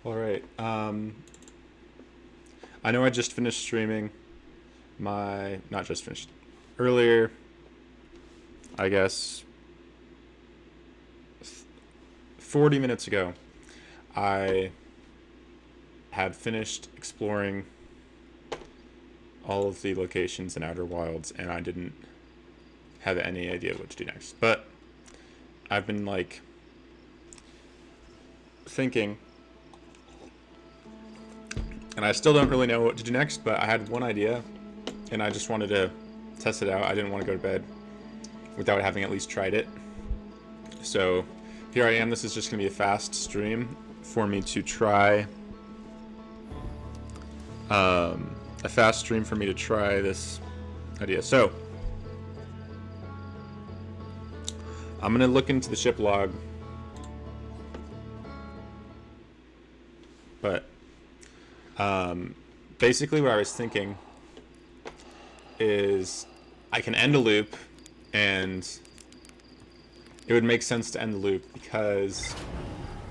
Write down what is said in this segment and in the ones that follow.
All right. I know I just finished streaming not just finished, earlier, I guess, 40 minutes ago, I had finished exploring all of the locations in Outer Wilds, and I didn't have any idea what to do next. But I've been, like, thinking, and I still don't really know what to do next, but I had one idea, and I just wanted to test it out. I didn't want to go to bed without having at least tried it. So here I am. This is just going to be a fast stream for me to try. A fast stream for me to try this idea. So I'm going to look into the ship log. But basically what I was thinking is I can end a loop, and it would make sense to end the loop because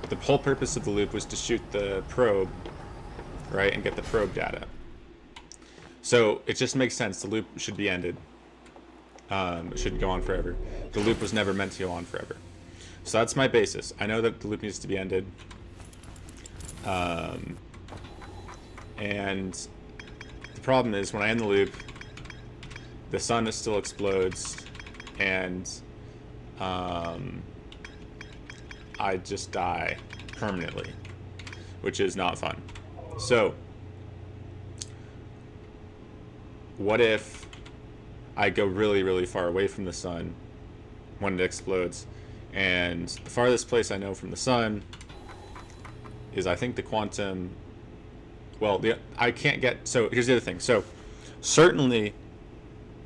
the whole purpose of the loop was to shoot the probe, right, and get the probe data. So it just makes sense. The loop should be ended. It shouldn't go on forever. The loop was never meant to go on forever. So that's my basis. I know that the loop needs to be ended. And the problem is when I end the loop, the sun still explodes, and I just die permanently, which is not fun. So what if I go really, really far away from the sun when it explodes? And the farthest place I know from the sun is, I think, the quantum. Well, I can't get. So here's the other thing. So certainly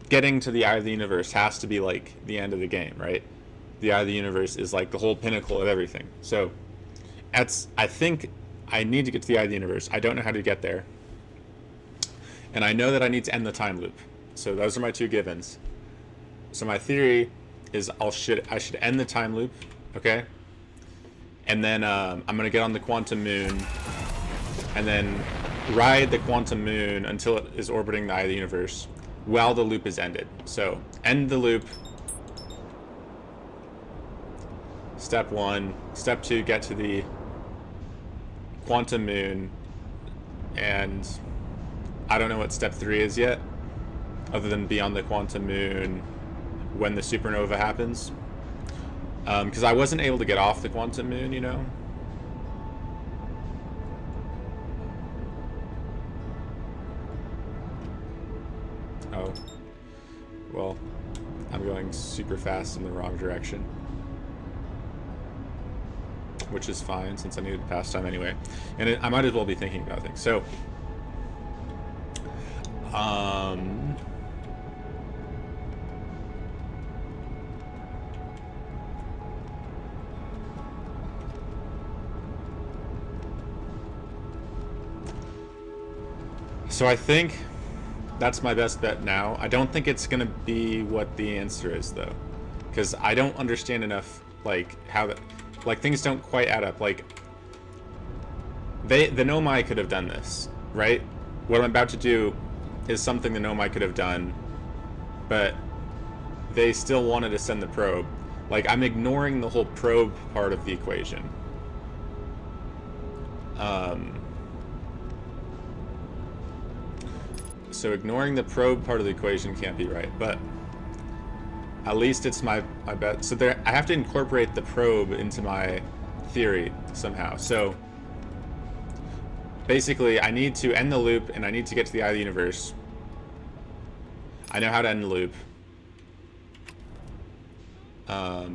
getting to the eye of the universe has to be like the end of the game, right? The eye of the universe is like the whole pinnacle of everything. So I think I need to get to the eye of the universe. I don't know how to get there. And I know that I need to end the time loop. So those are my two givens. So my theory is I should end the time loop, okay? And then I'm going to get on the quantum moon and then ride the quantum moon until it is orbiting the eye of the universe while the loop is ended. So end the loop. Step 1. Step 2, get to the quantum moon. And I don't know what step 3 is yet, other than be on the quantum moon when the supernova happens. Because I wasn't able to get off the quantum moon, you know? Oh. Well, I'm going super fast in the wrong direction. Which is fine, since I needed pass time anyway. And I might as well be thinking about things. So, so I think that's my best bet now. I don't think it's gonna be what the answer is, though, because I don't understand enough, like, how that, like, things don't quite add up. Like, the Nomai could have done this, right? What I'm about to do is something the Nomai could have done, but they still wanted to send the probe. Like, I'm ignoring the whole probe part of the equation. So ignoring the probe part of the equation can't be right, but at least it's my bet. So there, I have to incorporate the probe into my theory somehow. So basically, I need to end the loop, and I need to get to the eye of the universe. I know how to end the loop. Oh.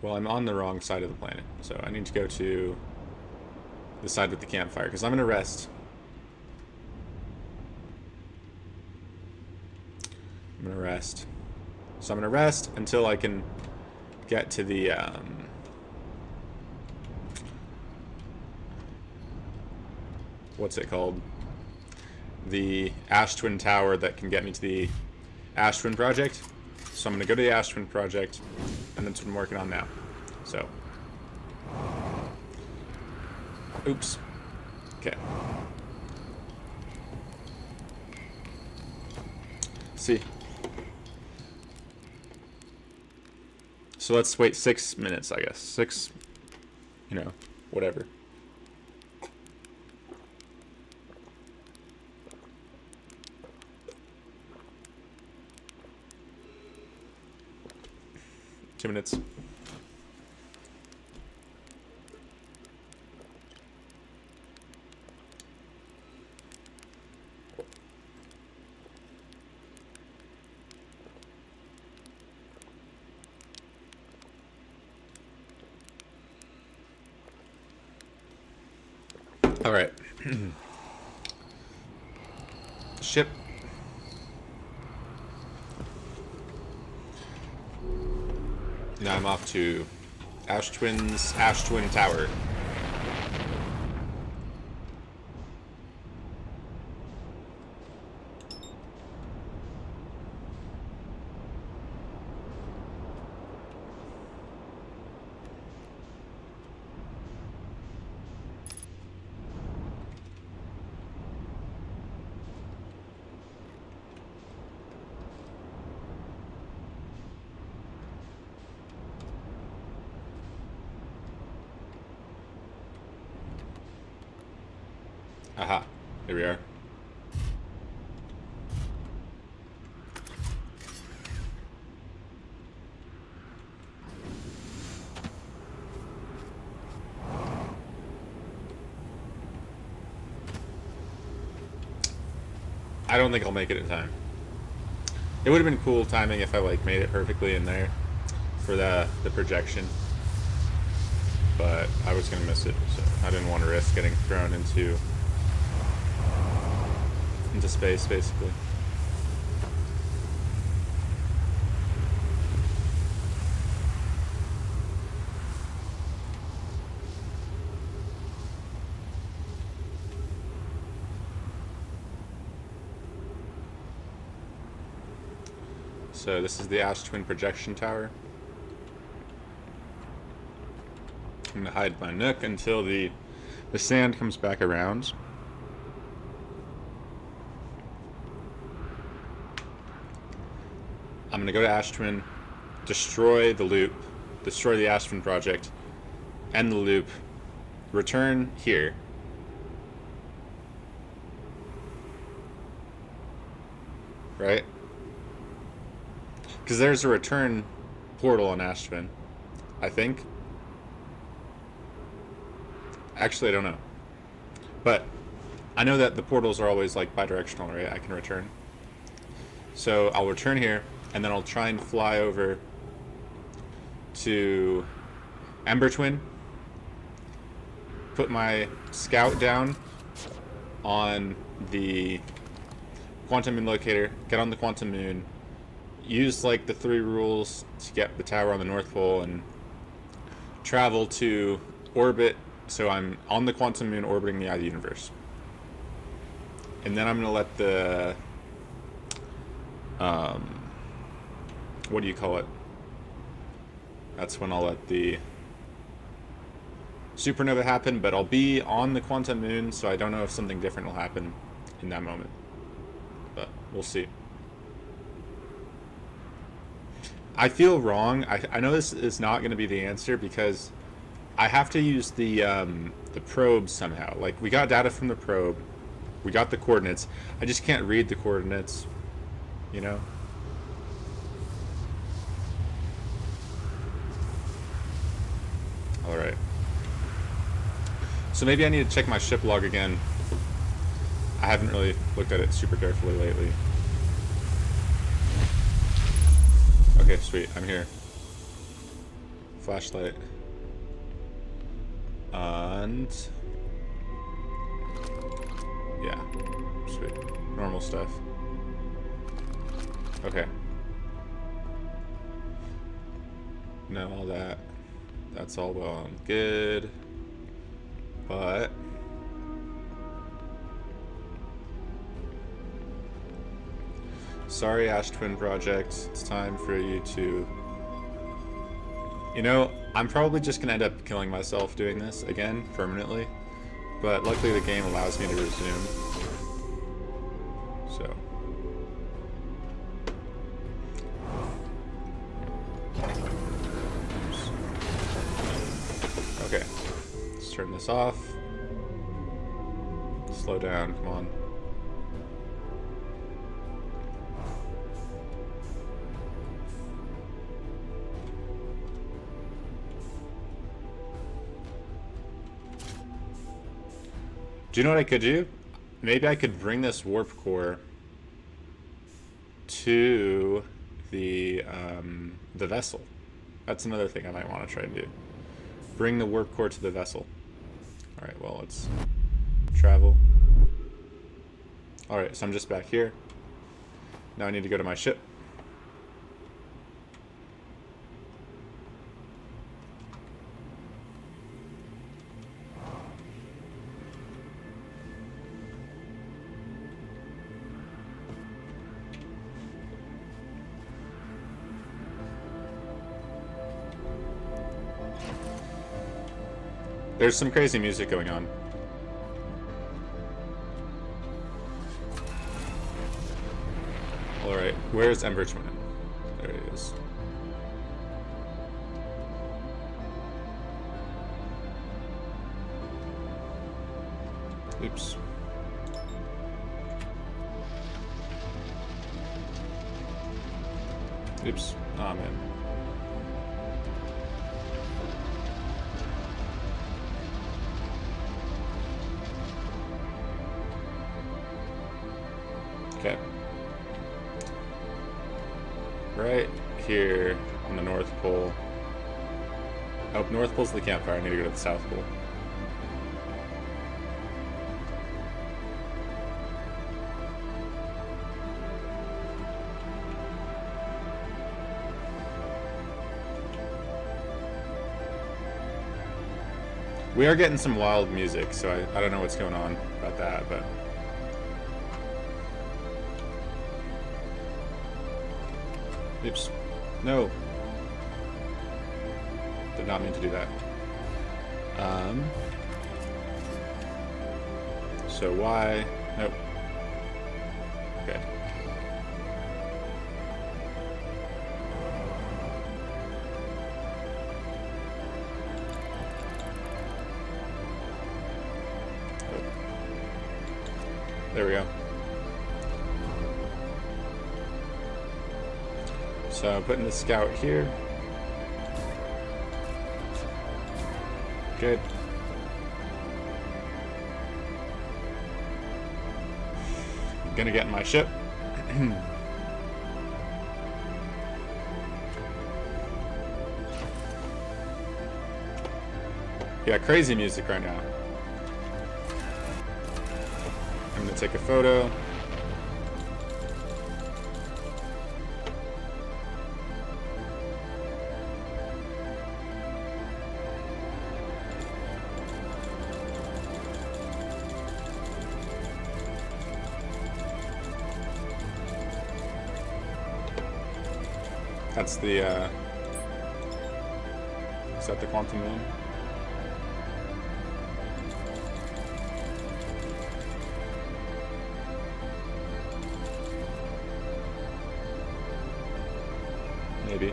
Well, I'm on the wrong side of the planet, so I need to go to the side with the campfire, because I'm going to rest. I'm going to rest. So I'm going to rest until I can get to the, what's it called? The Ash Twin Tower that can get me to the Ash Twin project. So I'm going to go to the Ash Twin project, and that's what I'm working on now. So. Oops. Okay. See. So let's wait 6 minutes, I guess. 6, whatever. Two minutes. All right. Ship. Now I'm off to Ash Twin Tower. Aha, here we are. I don't think I'll make it in time. It would have been cool timing if I made it perfectly in there for the projection, but I was gonna miss it, so I didn't want to risk getting thrown into space, basically. So this is the Ash Twin projection tower. I'm gonna hide my nook until the sand comes back around. I'm gonna go to Ash Twin, destroy the loop, destroy the Ash Twin project, end the loop, return here. Right? Because there's a return portal on Ash Twin, I think. Actually, I don't know. But I know that the portals are always bi-directional, right? I can return. So I'll return here, and then I'll try and fly over to Ember Twin, put my scout down on the quantum moon locator, get on the quantum moon, use the 3 rules to get the tower on the North Pole, and travel to orbit, so I'm on the quantum moon orbiting the eye of the universe. And then I'm going to let the what do you call it? That's when I'll let the supernova happen, but I'll be on the quantum moon, so I don't know if something different will happen in that moment. But we'll see. I feel wrong. I know this is not going to be the answer because I have to use the probe somehow. We got data from the probe. We got the coordinates. I just can't read the coordinates, you know? Alright. So maybe I need to check my ship log again. I haven't really looked at it super carefully lately. Okay, sweet. I'm here. Flashlight. And... yeah. Sweet. Normal stuff. Okay. No, all that. That's all well and good. But... Sorry, Ash Twin Project. It's time for you to... You know, I'm probably just gonna end up killing myself doing this again, permanently. But luckily the game allows me to resume. So... Okay. Let's turn this off. Slow down, come on. Do you know what I could do? Maybe I could bring this warp core to the vessel. That's another thing I might want to try and do. Bring the warp core to the vessel. Alright, well, let's travel. Alright, so I'm just back here. Now I need to go to my ship. There's some crazy music going on. Alright, where's Ember Twin? There he is. Oops. Oops. Aw, man. Okay. Right here on the North Pole. Oh, North Pole's the campfire. I need to go to the South Pole. We are getting some wild music, so I don't know what's going on about that, but... Oops. No. Did not mean to do that. So why? Nope. Okay. There we go. So I'm putting the scout here. Good. I'm gonna get in my ship. Yeah, crazy music right now. I'm gonna take a photo. That's the, is that the quantum moon? Maybe.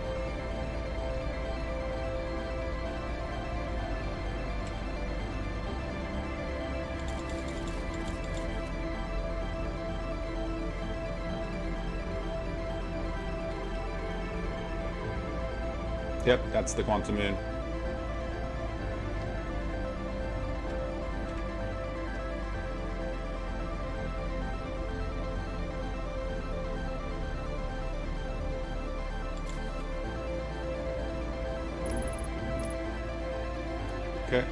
Yep, that's the quantum moon. Okay.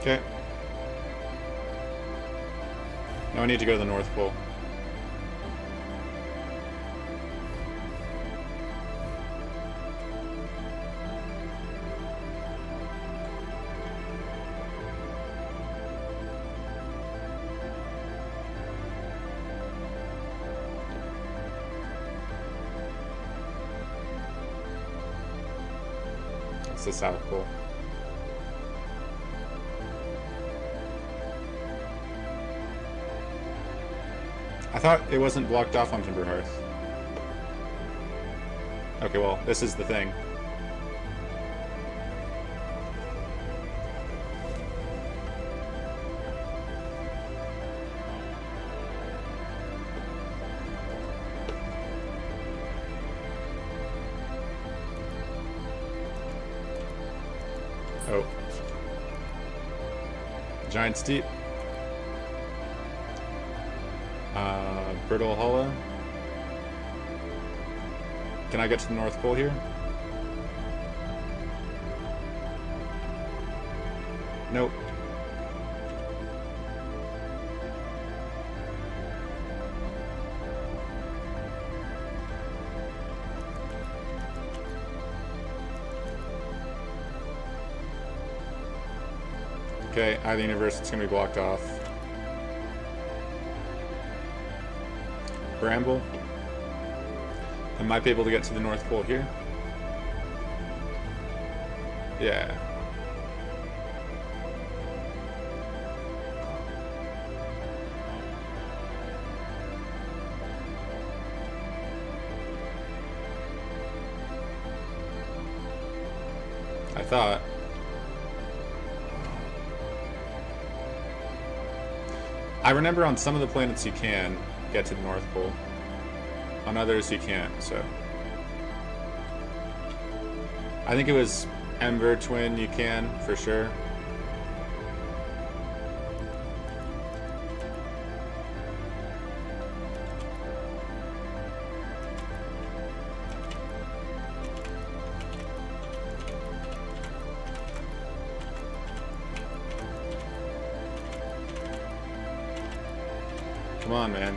Okay. Now I need to go to the North Pole. It's the South Pole. I thought it wasn't blocked off on Timber Hearth. Okay, well, this is the thing. Oh. Giant Steep. Brittle Hollow. Can I get to the North Pole here? Nope. Okay, Eye of the Universe, it's gonna be blocked off. Bramble. I might be able to get to the North Pole here. Yeah. I thought. I remember on some of the planets you can get to the North Pole. On others you can't, so. I think it was Ember Twin you can, for sure. Come on, man.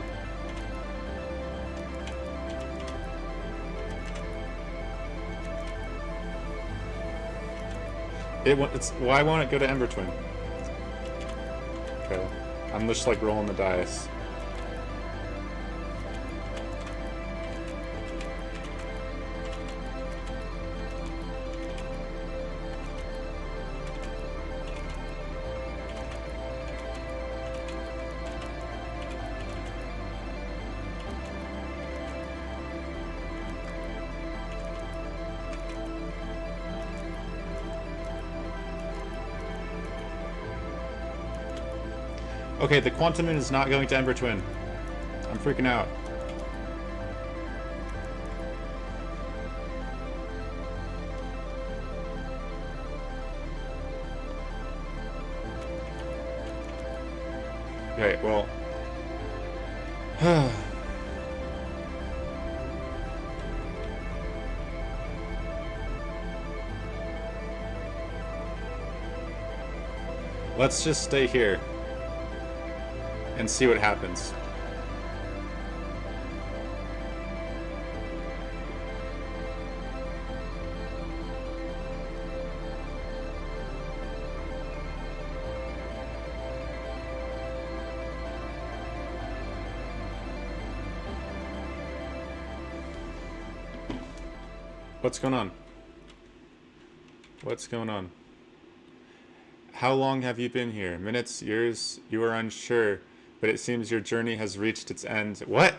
Why won't it go to Ember Twin? Okay. I'm just like rolling the dice. Okay, the Quantum Moon is not going to Ember Twin. I'm freaking out. Okay, well. Let's just stay here and see what happens. What's going on? What's going on? How long have you been here? Minutes, years? You are unsure, but it seems your journey has reached its end. What?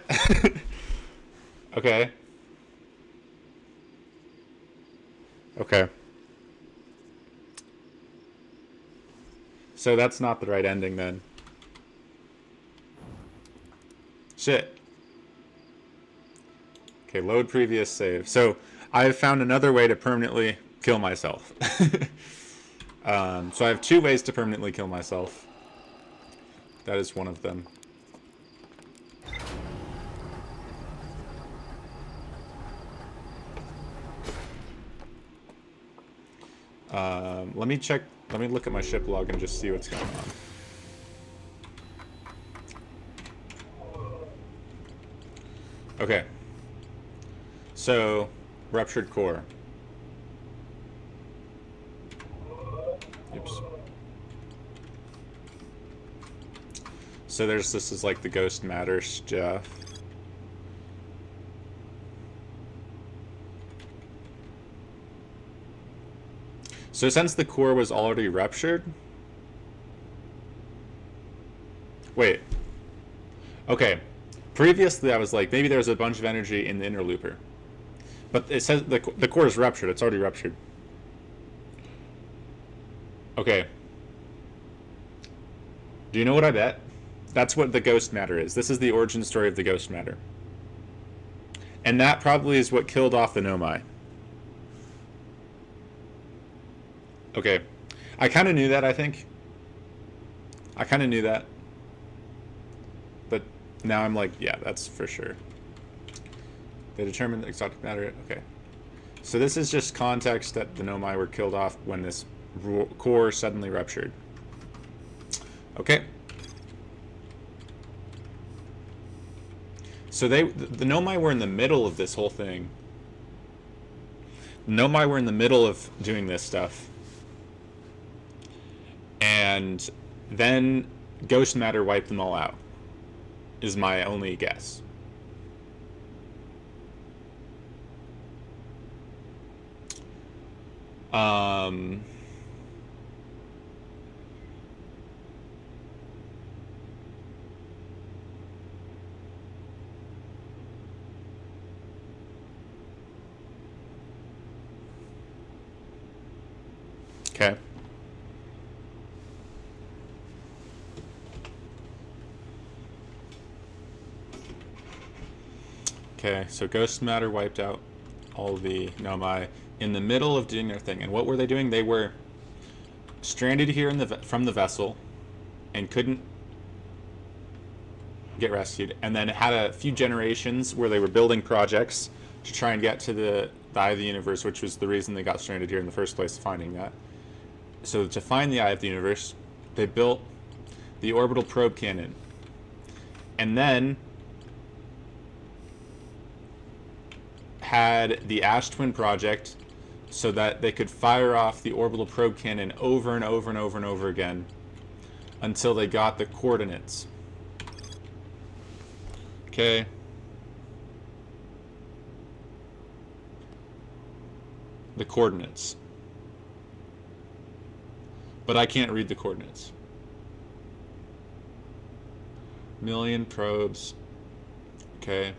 Okay. Okay. So that's not the right ending then. Shit. Okay, load previous save. So I've found another way to permanently kill myself. So I have 2 ways to permanently kill myself. That is one of them. Let me check. Let me look at my ship log and just see what's going on. Okay. So, ruptured core. Oops. So this is like the ghost matter stuff. So since the core was already ruptured... Wait. Okay. Previously I was like, maybe there's a bunch of energy in the inner looper. But it says the core is ruptured. It's already ruptured. Okay. Do you know what I bet? That's what the ghost matter is. This is the origin story of the ghost matter. And that probably is what killed off the Nomai. Okay. I kind of knew that, I think. I kind of knew that. But now I'm like, yeah, that's for sure. They determined the exotic matter. Okay. So this is just context that the Nomai were killed off when this core suddenly ruptured. Okay. So the Nomai were in the middle of this whole thing. Nomai were in the middle of doing this stuff. And then ghost matter wiped them all out, is my only guess. Okay. Okay, so ghost matter wiped out all the Nomai in the middle of doing their thing. And what were they doing? They were stranded here in from the vessel and couldn't get rescued. And then had a few generations where they were building projects to try and get to the Eye of the Universe, which was the reason they got stranded here in the first place, finding that. So to find the Eye of the Universe, they built the orbital probe cannon. And then had the Ash Twin project so that they could fire off the orbital probe cannon over and over and over and over again until they got the coordinates. Okay. The coordinates. But I can't read the coordinates. Million probes. Okay.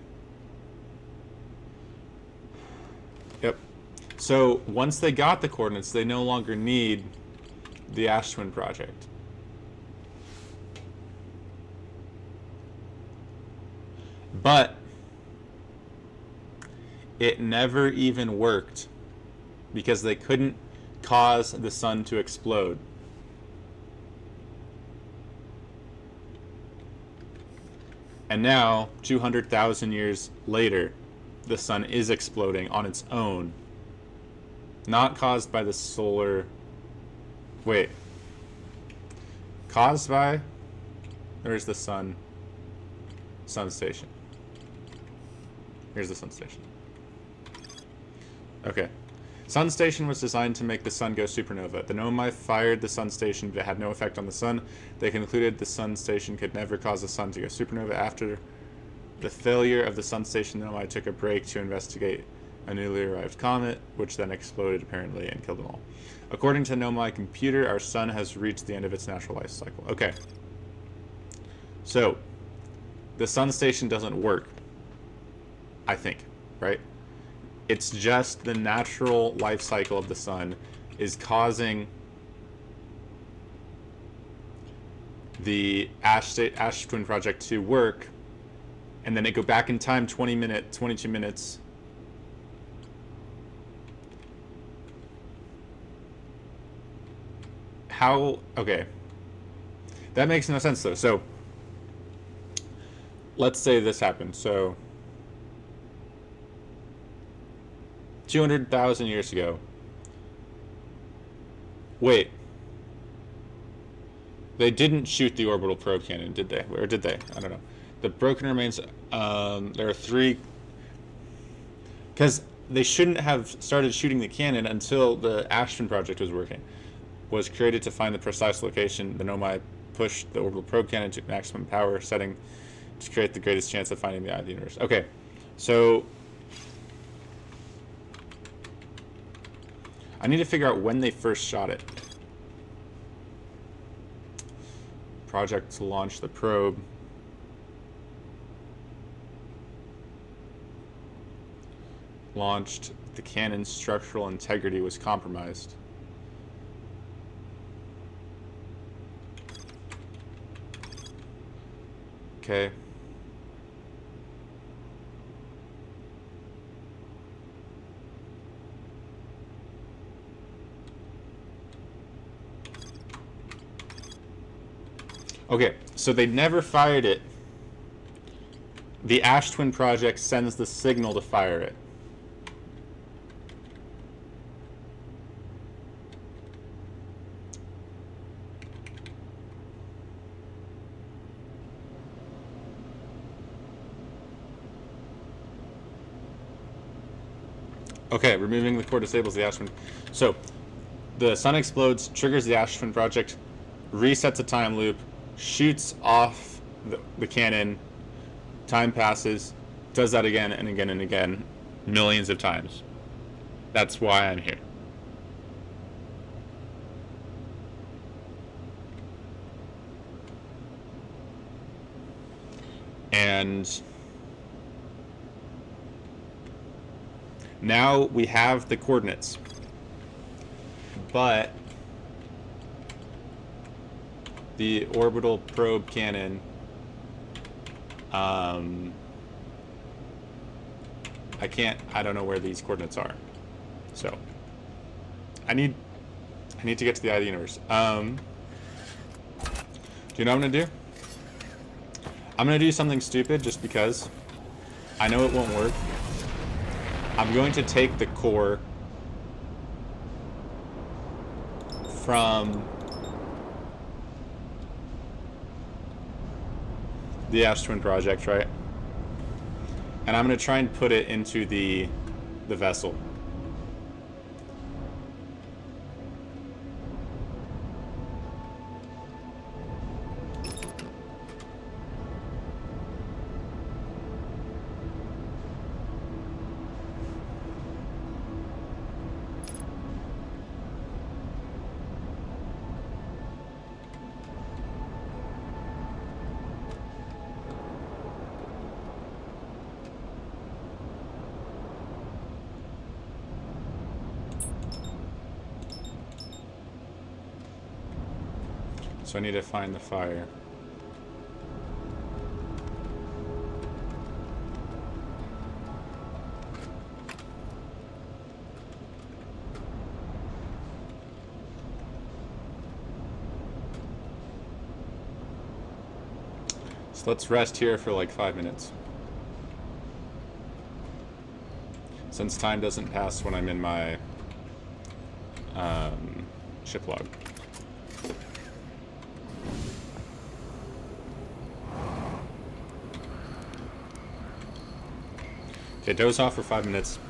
Yep. So once they got the coordinates, they no longer need the Ash Twin project. But it never even worked because they couldn't cause the sun to explode. And now, 200,000 years later, the sun is exploding on its own. Not caused by the solar... Wait. Caused by... There's the sun. Sun station. Here's the sun station. Okay. Sun station was designed to make the sun go supernova. The Nomai fired the sun station, but it had no effect on the sun. They concluded the sun station could never cause the sun to go supernova. After the failure of the sun station, the Nomai took a break to investigate a newly arrived comet, which then exploded apparently and killed them all. According to Nomai computer, our sun has reached the end of its natural life cycle. Okay. So, the sun station doesn't work, I think, right? It's just the natural life cycle of the sun is causing the Ash Twin project to work, and then it go back in time 22 minutes. How? Okay. That makes no sense though. So, let's say this happened. So, 200,000 years ago, Wait. They didn't shoot the orbital probe cannon, did they? Or did they? I don't know. The broken remains. There are 3. Because they shouldn't have started shooting the cannon until the Ashton project was working. Was created to find the precise location. The Nomai pushed the orbital probe cannon to maximum power setting to create the greatest chance of finding the eye of the universe. Okay, so I need to figure out when they first shot it. Project to launch the probe. Launched. The cannon's structural integrity was compromised. Okay. Okay, so they never fired it. The Ash Twin project sends the signal to fire it. Okay, removing the core disables the Ash Twin. So, the sun explodes, triggers the Ash Twin project, resets a time loop, shoots off the cannon, time passes, does that again and again and again, millions of times. That's why I'm here. And now we have the coordinates, but the orbital probe cannon, I don't know where these coordinates are. So I need to get to the eye of the universe. Do you know what I'm gonna do? I'm gonna do something stupid just because I know it won't work. I'm going to take the core from the Ash Twin project, right? And I'm going to try and put it into the vessel. So I need to find the fire. So let's rest here for like 5 minutes. Since time doesn't pass when I'm in my ship log. Okay, doze off for 5 minutes.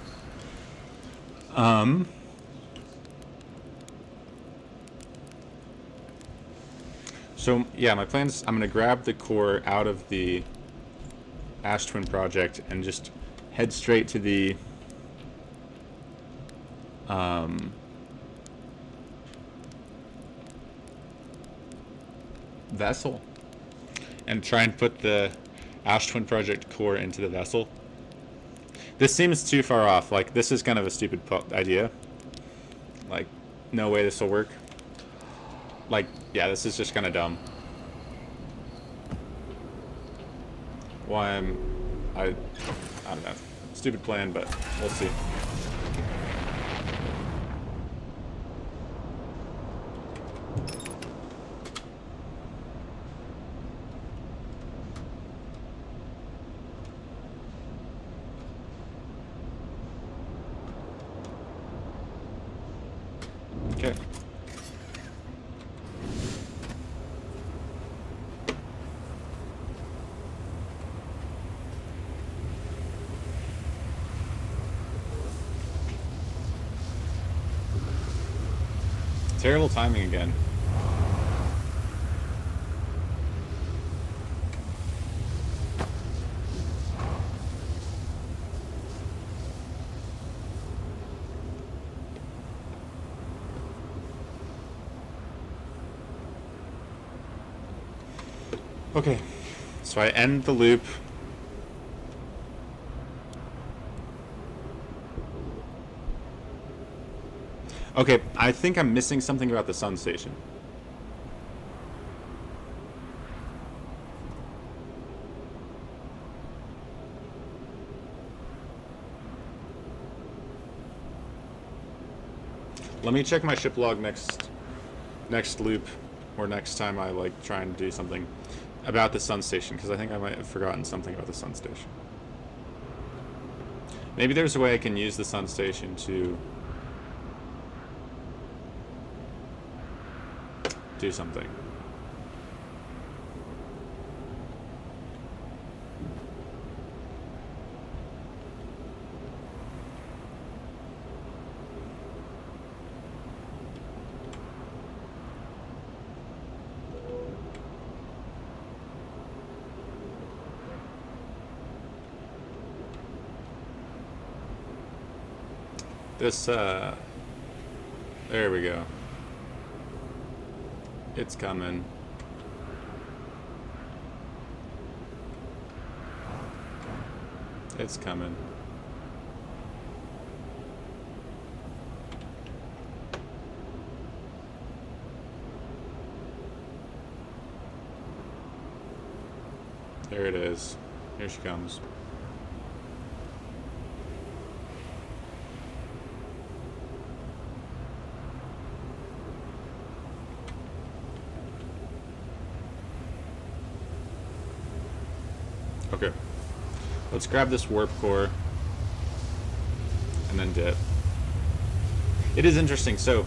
So yeah, my plan is I'm gonna grab the core out of the Ash Twin project and just head straight to the vessel and try and put the Ash Twin project core into the vessel. This seems too far off. Like, this is kind of a stupid idea. Like, no way this will work. Like, yeah, this is just kind of dumb. Why I don't know. Stupid plan, but we'll see. Okay. Terrible timing again. Okay, so I end the loop. Okay, I think I'm missing something about the sun station. Let me check my ship log next loop, or next time I like try and do something about the sun station, because I think I might have forgotten something about the sun station. Maybe there's a way I can use the sun station to do something. This, there we go. It's coming. It's coming. There it is. Here she comes. Okay, let's grab this warp core and then dip. It is interesting. So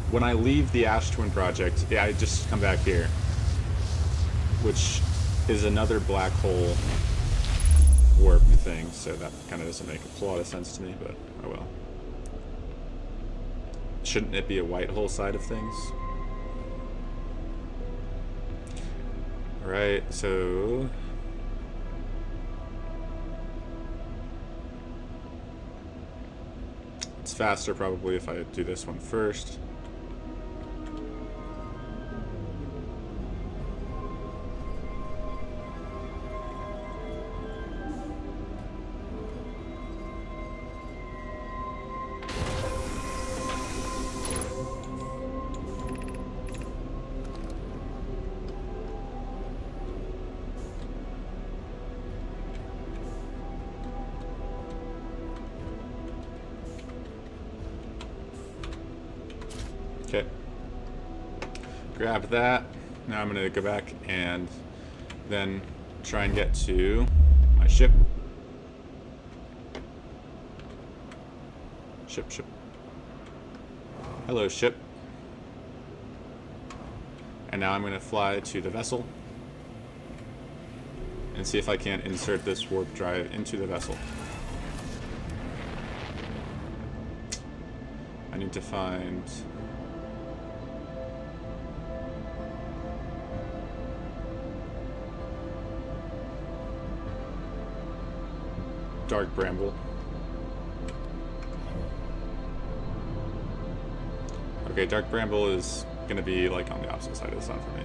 when I leave the Ash Twin project, I just come back here, which is another black hole warp thing. So that kind of doesn't make a lot of sense to me, but oh well. Shouldn't it be a white hole side of things? All right, so it's faster probably if I do this one first. Okay, grab that. Now I'm gonna go back and then try and get to my ship. Ship. Hello, ship. And now I'm gonna fly to the vessel and see if I can't insert this warp drive into the vessel. I need to find Dark Bramble. Okay, Dark Bramble is gonna be like on the opposite side of the sun for me.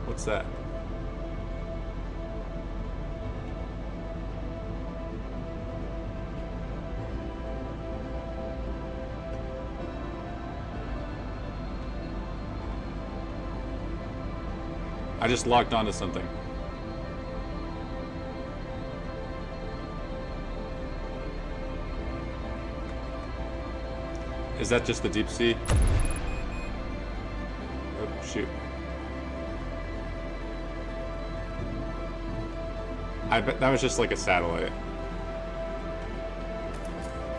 What's that? I just locked onto something. Is that just the deep sea? Oh, shoot. I bet that was just like a satellite.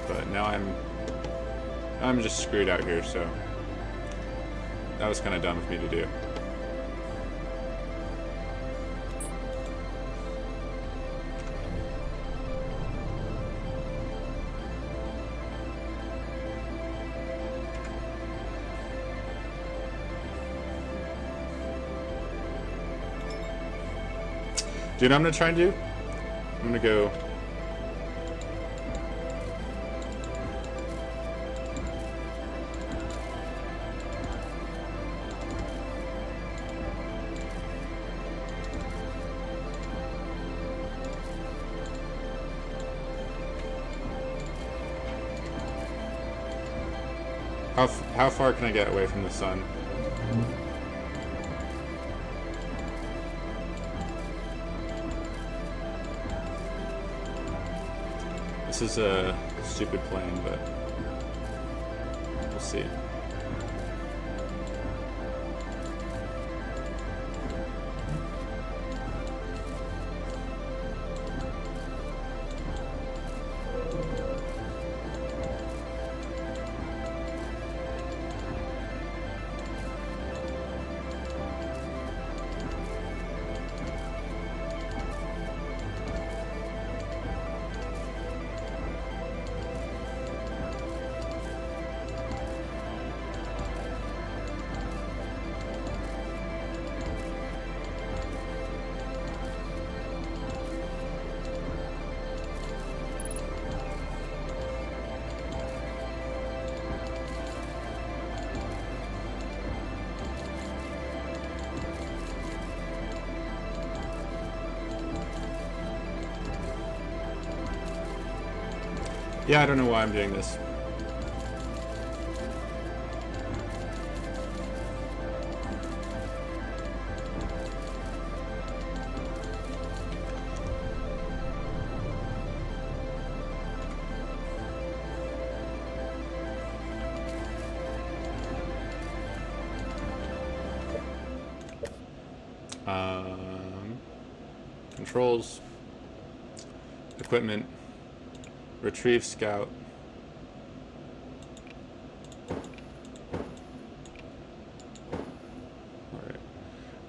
But now I'm just screwed out here, so that was kind of dumb of me to do. Do you know what I'm gonna try and do? I'm gonna go. How far can I get away from the sun? This is a stupid plan, but we'll see. Yeah, I don't know why I'm doing this. Controls, equipment, retrieve scout. Alright.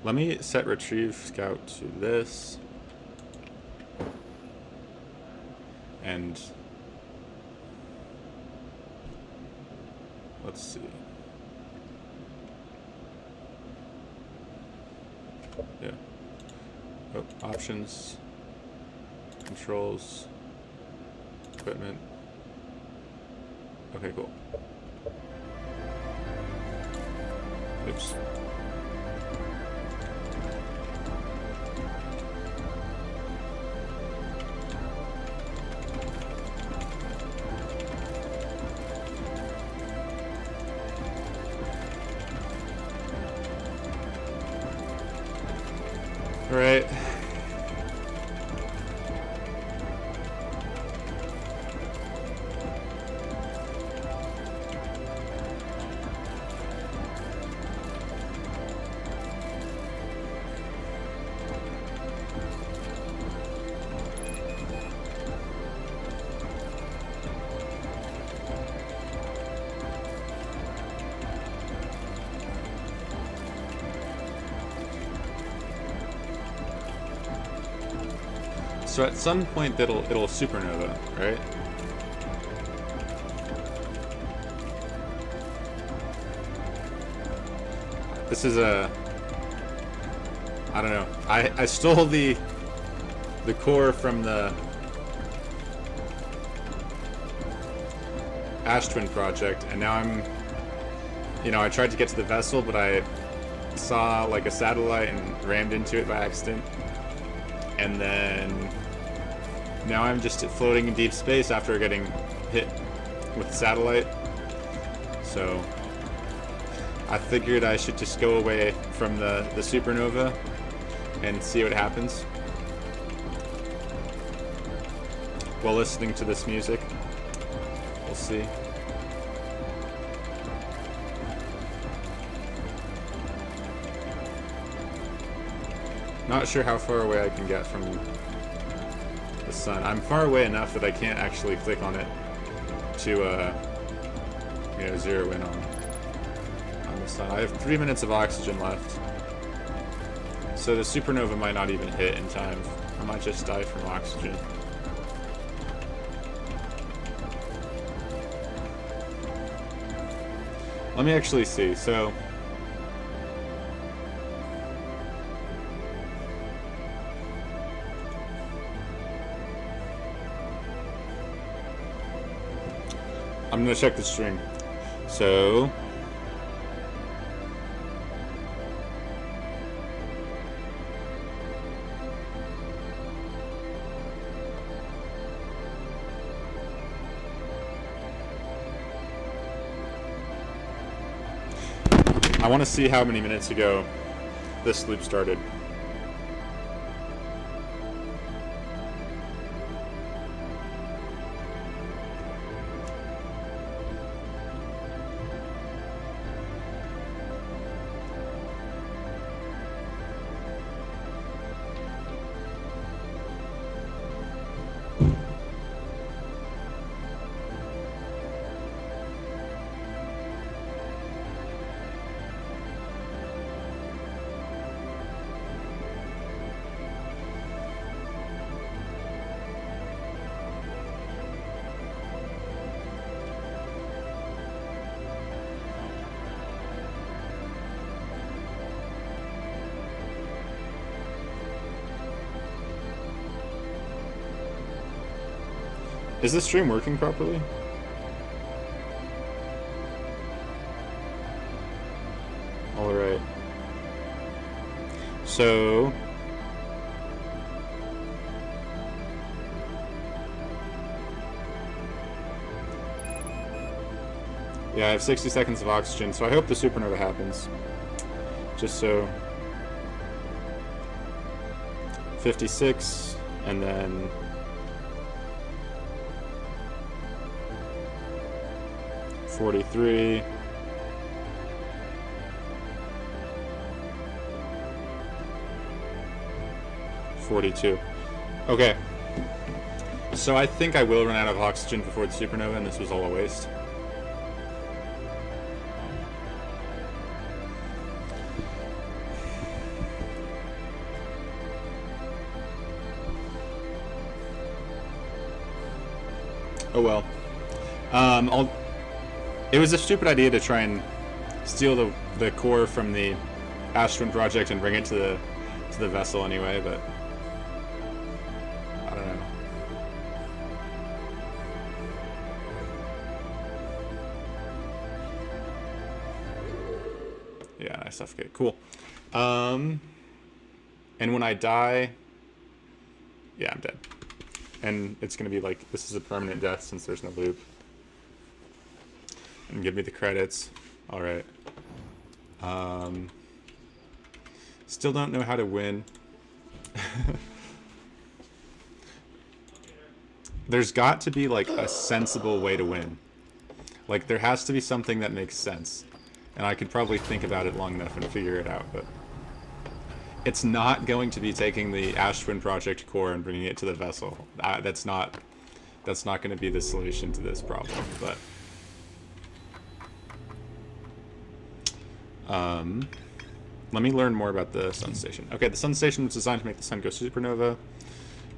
Let me set retrieve scout to this. And let's see. Yeah. Oh, options, controls, equipment. Okay, cool. Oops. All right. So at some point it'll supernova, right? This is a, I don't know. I stole the core from the Ash Twin project, and now I'm, I tried to get to the vessel, but I saw like a satellite and rammed into it by accident, and then now I'm just floating in deep space after getting hit with the satellite. So I figured I should just go away from the supernova and see what happens while listening to this music. We'll see. Not sure how far away I can get from the sun. I'm far away enough that I can't actually click on it to zero in on the sun. I have 3 minutes of oxygen left, so the supernova might not even hit in time. I might just die from oxygen. Let me actually see. So I'm gonna check the stream. So I want to see how many minutes ago this loop started. Is the stream working properly? Alright. So yeah, I have 60 seconds of oxygen, so I hope the supernova happens. Just so 56 and then 43. $42. Okay. So I think I will run out of oxygen before the supernova, and this was all a waste. Oh well. It was a stupid idea to try and steal the core from the Ash Twin project and bring it to the vessel anyway, but I don't know. Yeah, I suffocate. Cool. And when I die, yeah, I'm dead. And it's gonna be like, this is a permanent death since there's no loop. And give me the credits. Alright. Still don't know how to win. There's got to be like a sensible way to win. Like there has to be something that makes sense. And I could probably think about it long enough and figure it out, but it's not going to be taking the Ash Twin project core and bringing it to the vessel. That's not going to be the solution to this problem, but let me learn more about the sun station. Okay, the sun station was designed to make the sun go supernova.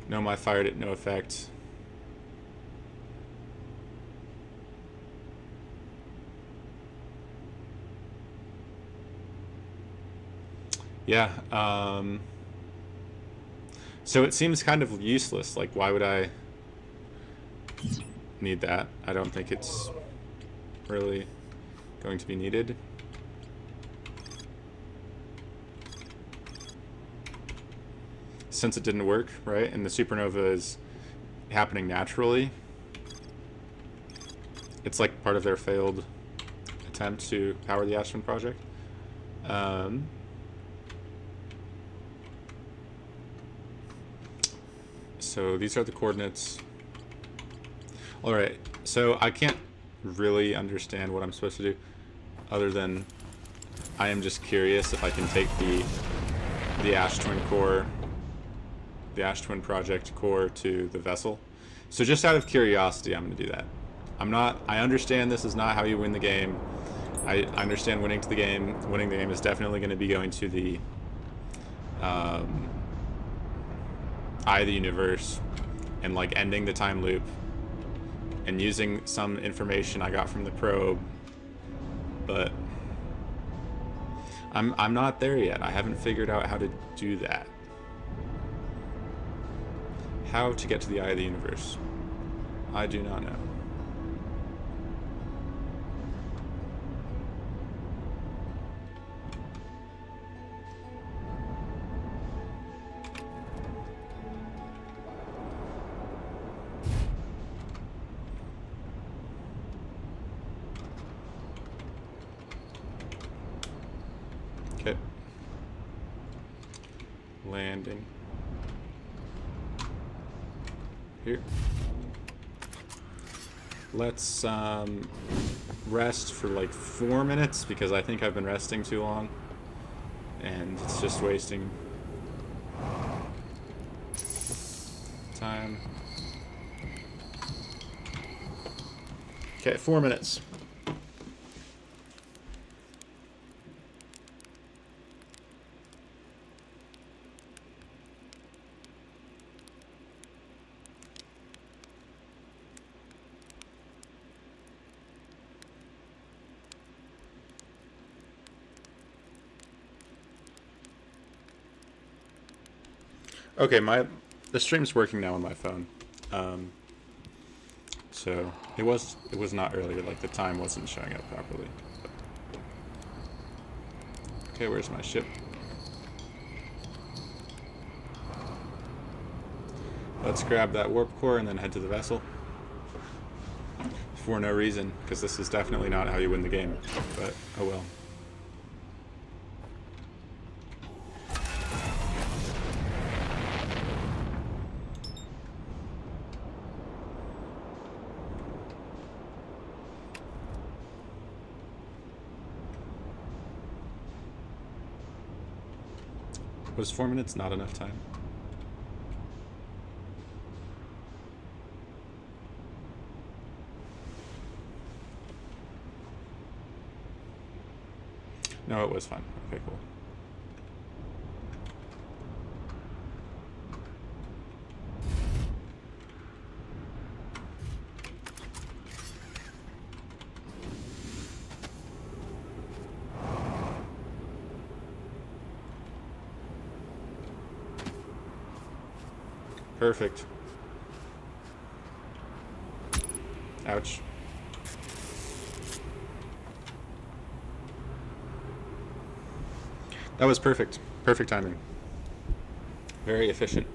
No, I fired it, no effect. Yeah, so it seems kind of useless. Like, why would I need that? I don't think it's really going to be needed. Since it didn't work, right? And the supernova is happening naturally. It's like part of their failed attempt to power the Ash Twin project. So these are the coordinates. All right, so I can't really understand what I'm supposed to do other than I am just curious if I can take the Ash Twin core, the Ash Twin project core to the vessel. So just out of curiosity, I'm going to do that. I understand this is not how you win the game. I understand winning the game is definitely going to be going to the Eye of the Universe and like ending the time loop and using some information I got from the probe, but I'm not there yet. I haven't figured out how to do that. How to get to the Eye of the Universe, I do not know. landing here. Let's rest for like 4 minutes because I think I've been resting too long and it's just wasting time. Okay, 4 minutes. Okay, the stream's working now on my phone. So it was not earlier, like the time wasn't showing up properly. But. Okay, where's my ship? Let's grab that warp core and then head to the vessel. For no reason, because this is definitely not how you win the game. But oh well. Was 4 minutes not enough time? No, it was fine. Okay, cool. Perfect. Ouch. That was perfect. Perfect timing. Very efficient.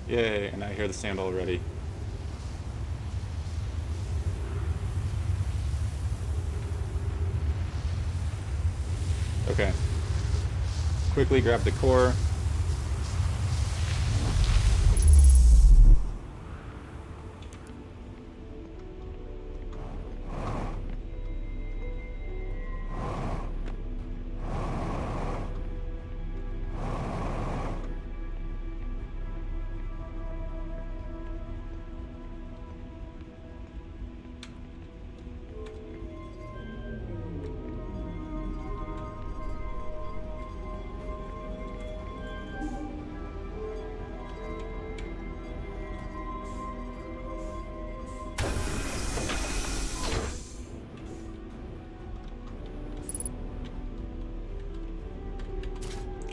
Yay, and I hear the sound already. Okay. Quickly grab the core.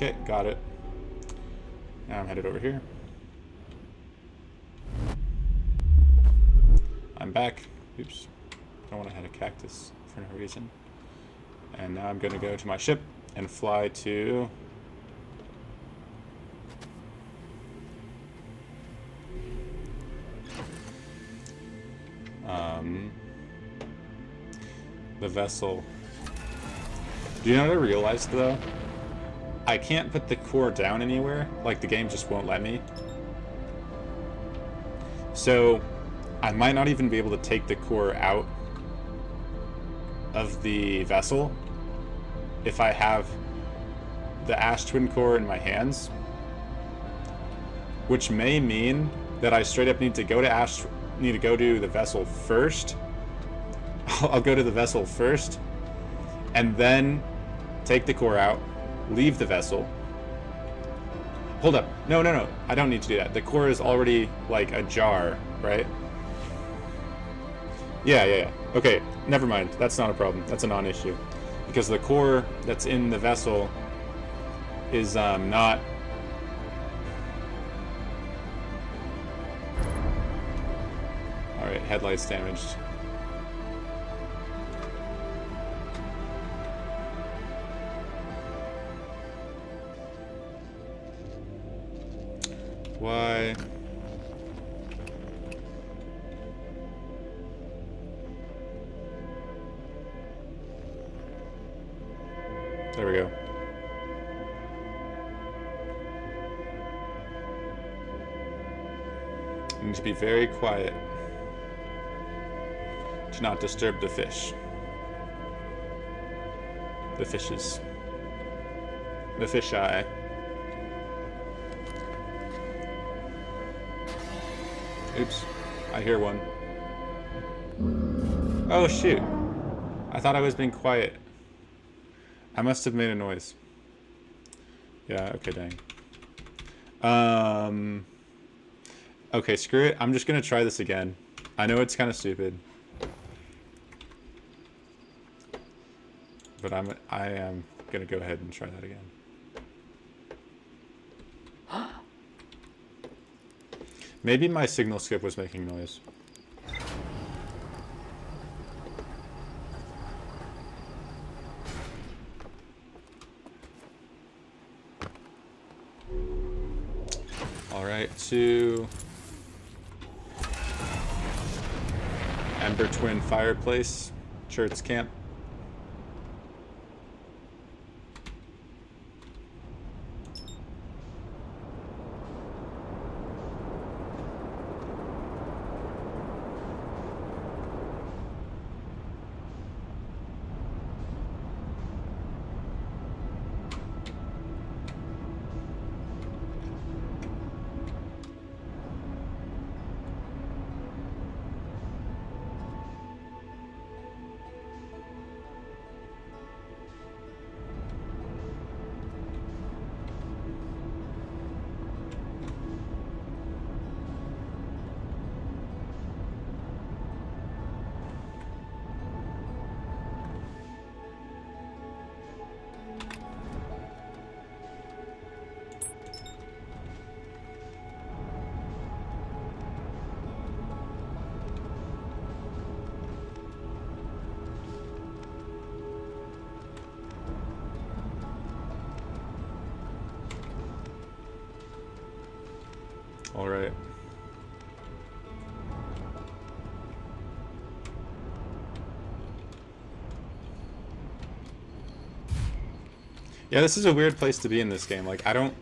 Okay, got it. Now I'm headed over here. I'm back. Oops. Don't want to hit a cactus for no reason. And now I'm going to go to my ship and fly to... the vessel. Do you know what I realized, though? I can't put the core down anywhere. Like, the game just won't let me. So, I might not even be able to take the core out of the vessel if I have the Ash Twin core in my hands. Which may mean that I straight up need to go to the vessel first. I'll go to the vessel first, and then take the core out, leave the vessel. Hold up. No. I don't need to do that. The core is already, like, ajar, right? Yeah. Okay, never mind. That's not a problem. That's a non-issue. Because the core that's in the vessel is, not... Alright, headlights damaged. Why? There we go. You need to be very quiet to not disturb the fish. The fishes. The fish eye. Oops. I hear one. Oh shoot. I thought I was being quiet. I must have made a noise. Yeah, okay, dang. Okay, screw it. I'm just gonna try this again. I know it's kind of stupid. But I am gonna go ahead and try that again. Maybe my signal skip was making noise. Alright, to Ember Twin Fireplace, Church Camp. All right. Yeah, this is a weird place to be in this game. Like, I don't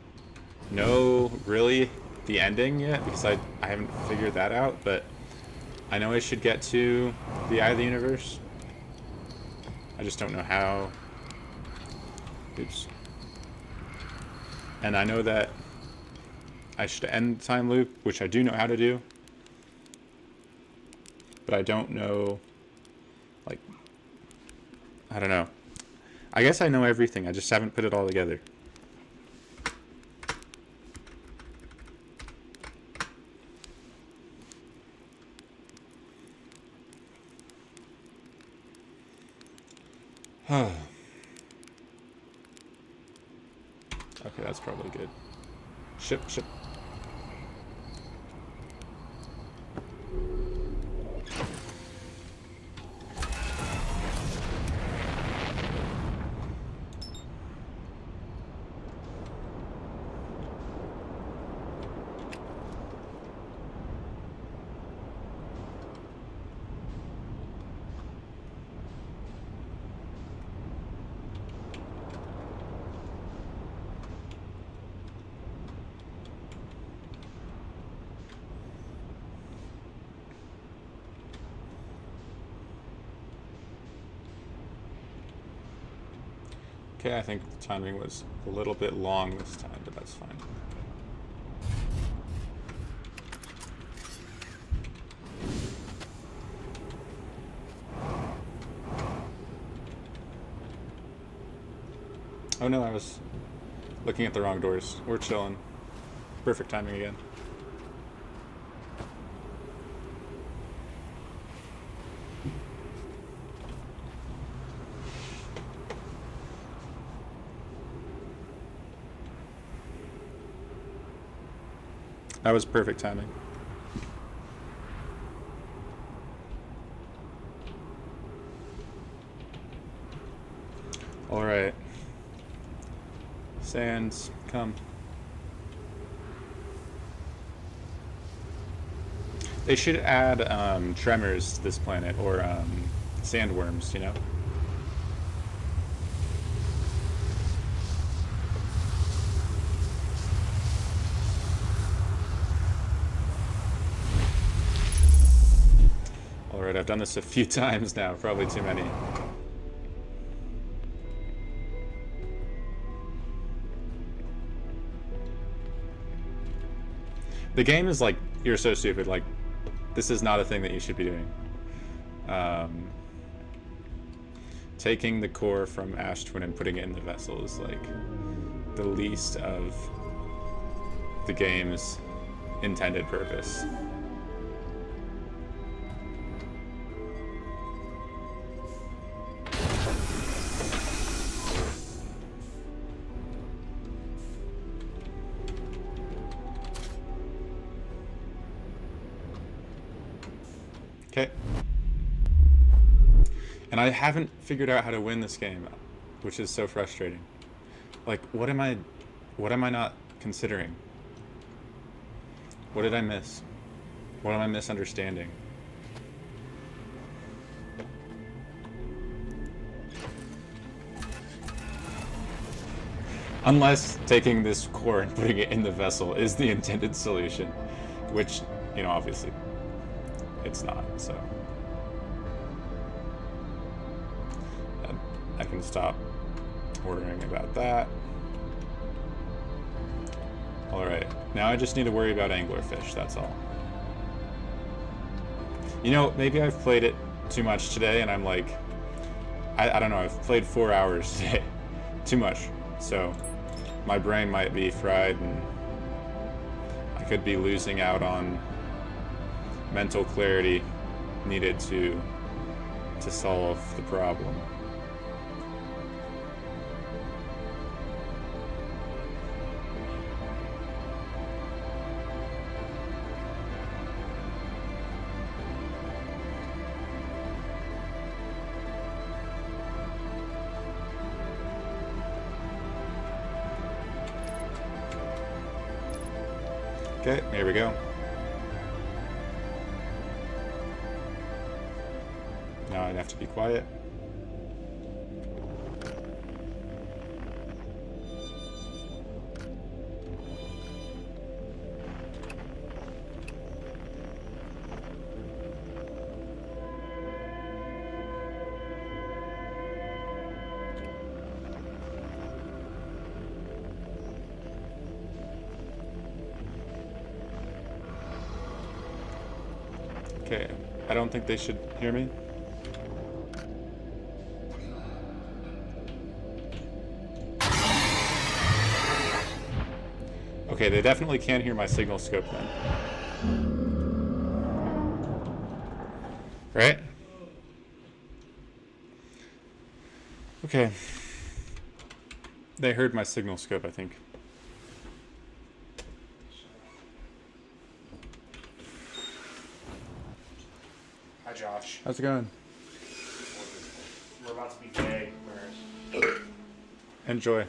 know really the ending yet because I haven't figured that out, but I know I should get to the Eye of the Universe. I just don't know how. Oops. And I know that I should end the time loop, which I do know how to do. But I don't know, like, I don't know. I guess I know everything, I just haven't put it all together. Okay, that's probably good. Ship. Okay, I think the timing was a little bit long this time, but that's fine. Oh no, I was looking at the wrong doors. We're chilling. Perfect timing again. That was perfect timing. All right. Sands, come. They should add tremors to this planet, or sandworms, you know? Alright, I've done this a few times now, probably too many. The game is like, you're so stupid, like, this is not a thing that you should be doing. Taking the core from Ash Twin and putting it in the vessel is like the least of the game's intended purpose. Okay. And I haven't figured out how to win this game, which is so frustrating. Like, what am I not considering? What did I miss? What am I misunderstanding? Unless taking this core and putting it in the vessel is the intended solution, which, you know, obviously it's not, so. And I can stop worrying about that. Alright, now I just need to worry about anglerfish, that's all. You know, maybe I've played it too much today and I'm like, I don't know, I've played 4 hours today. Too much. So my brain might be fried and I could be losing out on mental clarity needed to solve the problem. Okay, here we go. Now I'd have to be quiet. Okay, I don't think they should hear me. Okay, they definitely can't hear my signal scope then. Right? Okay. They heard my signal scope, I think. Hi, Josh. How's it going? We're about to be gay. Enjoy.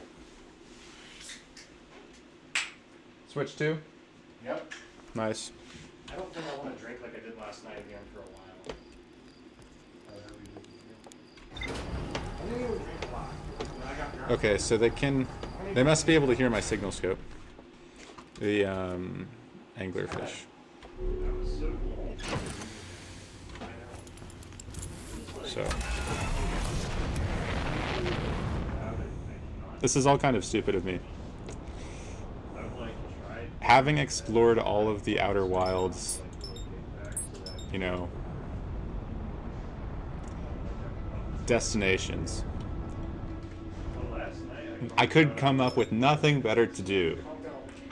Switch 2? Yep. Nice. I don't think I want to drink like I did last night again for a while. I didn't even drink a lot. When I got drunk. Okay, so they must be able to hear my signal scope. The anglerfish. That was so cool. So this is all kind of stupid of me. Having explored all of the Outer Wilds, you know, destinations, I could come up with nothing better to do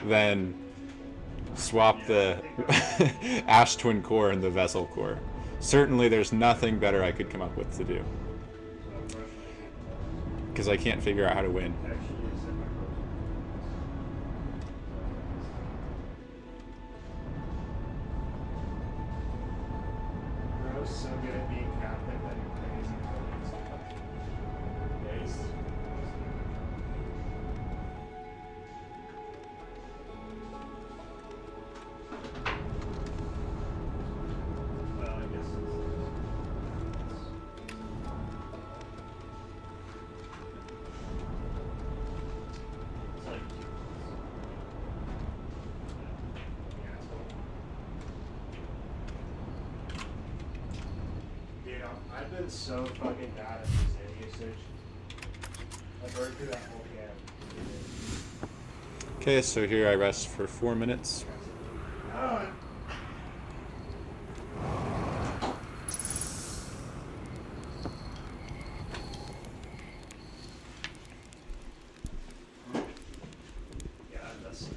than swap the Ash Twin core and the Vessel core. Certainly there's nothing better I could come up with to do. Because I can't figure out how to win. Bro's so good at being Catholic that you're crazy. Well, I guess been so fucking bad at this end usage. I burned through that whole can. Okay, so here I rest for 4 minutes. Oh, yeah, that's.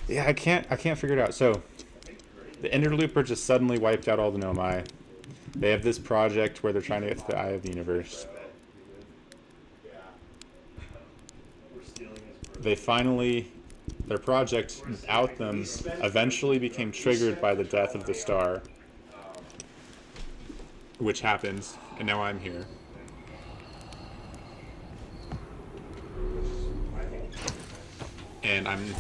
Yeah, I can't figure it out. So the interlooper just suddenly wiped out all the Nomai. They have this project where they're trying to get to the eye of the universe. Yeah. We're stealing his They finally, their project without them eventually became triggered by the death of the star, which happens, and now I'm here. And I'm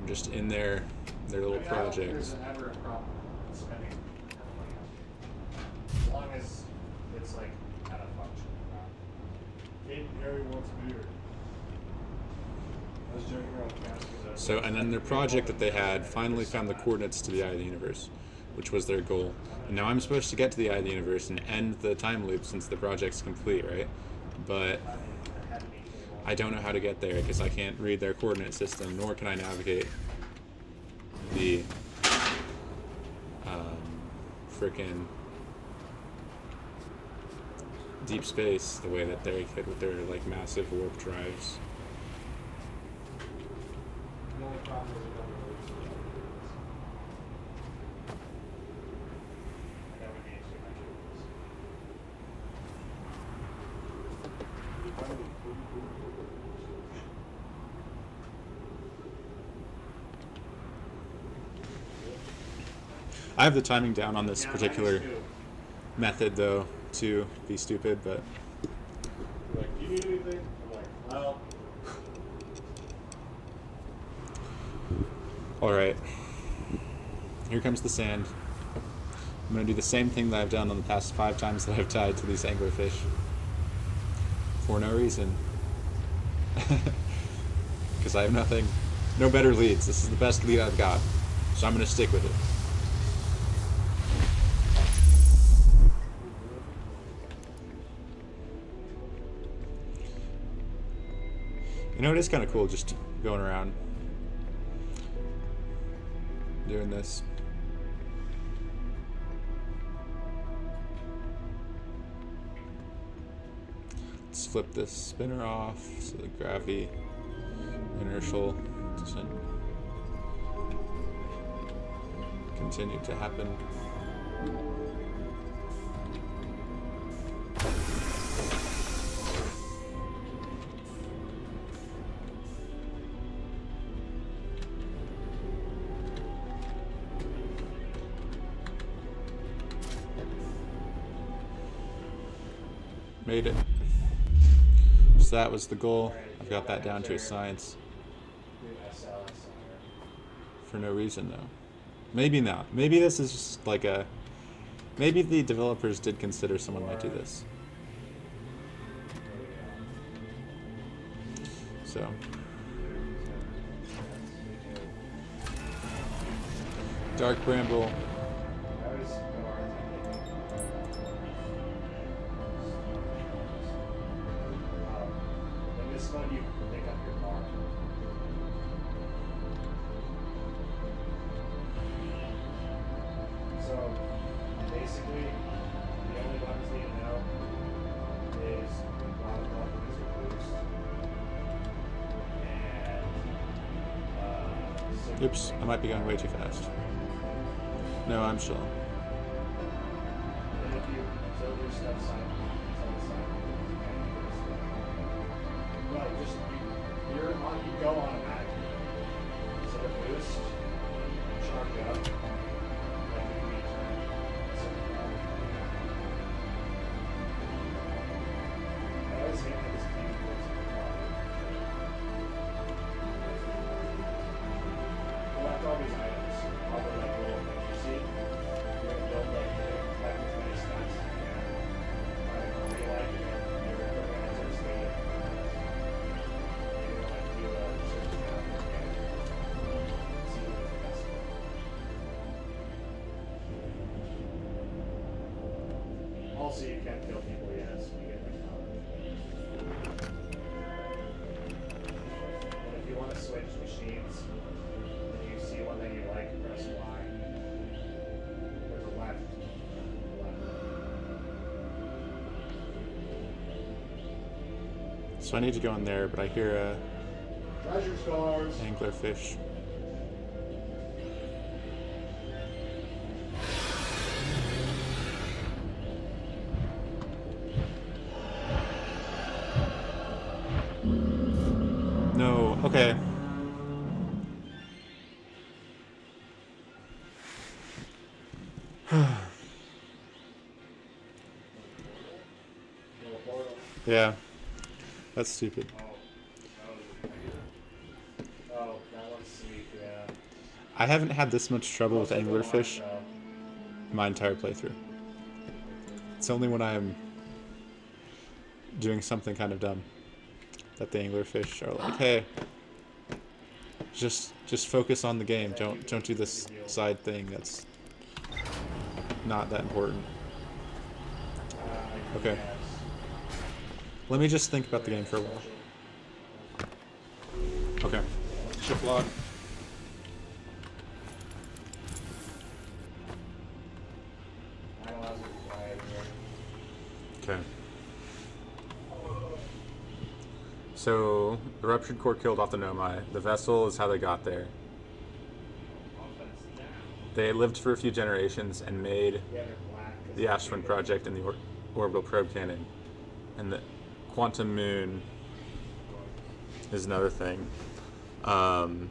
just in their little project. There's ever a problem with spending money on it. As long as it's like at a function. Kate Gary wants beer. I was joking around with Cass because So, and then their project that they had finally found the coordinates to the eye of the universe, which was their goal. And now I'm supposed to get to the eye of the universe and end the time loop since the project's complete, right? But I don't know how to get there because I can't read their coordinate system, nor can I navigate the frickin' deep space the way that they could with their like massive warp drives. the only problem is we don't really I never need to I have the timing down on this particular method though to be stupid, but like, do you need anything? I'm like, well, alright. Here comes the sand. I'm gonna do the same thing that I've done on the past 5 times that I've tied to these anglerfish. For no reason. Because I have no better leads. This is the best lead I've got. So I'm gonna stick with it. You know, it is kind of cool just going around doing this. Let's flip this spinner off so the gravity inertial doesn't continue to happen. Made it. So that was the goal. I've got that down to a science. For no reason though. Maybe not. Maybe this is just like a... Maybe the developers did consider someone might do this. So... Dark Bramble. this one you pick up your car. So basically, the only buttons you need to know is the bottom button is your boost. And Oops, I might be going way too fast. No, I'm chill. And if you there's stuff side side. Well, just you're on you go automatically. So the boost, charge up, like you return. So I always hate that this game goes collect all these items, all the like little things you see. You're gonna build like as many stats as you can. Like, you like it, your equipment is stay. So I need to go in there, but I hear a Treasure stores. anglerfish. No, okay. No portal. Yeah, that's stupid. Oh, that one's sweet, yeah. I haven't had this much trouble with Looks like a anglerfish line, my entire playthrough. It's only when I'm doing something kind of dumb that the anglerfish are like, "Hey, just focus on the game. Don't do this side thing that's not that important." Okay. Yes. Let me just think about the game for a while. Okay. Ship log. Analyze it quiet here. Okay. So, the ruptured core killed off the Nomai. The vessel is how they got there. They lived for a few generations and made Yeah, they're black. the Ashwin project in the orbital probe cannon. And the quantum moon is another thing. Hmm.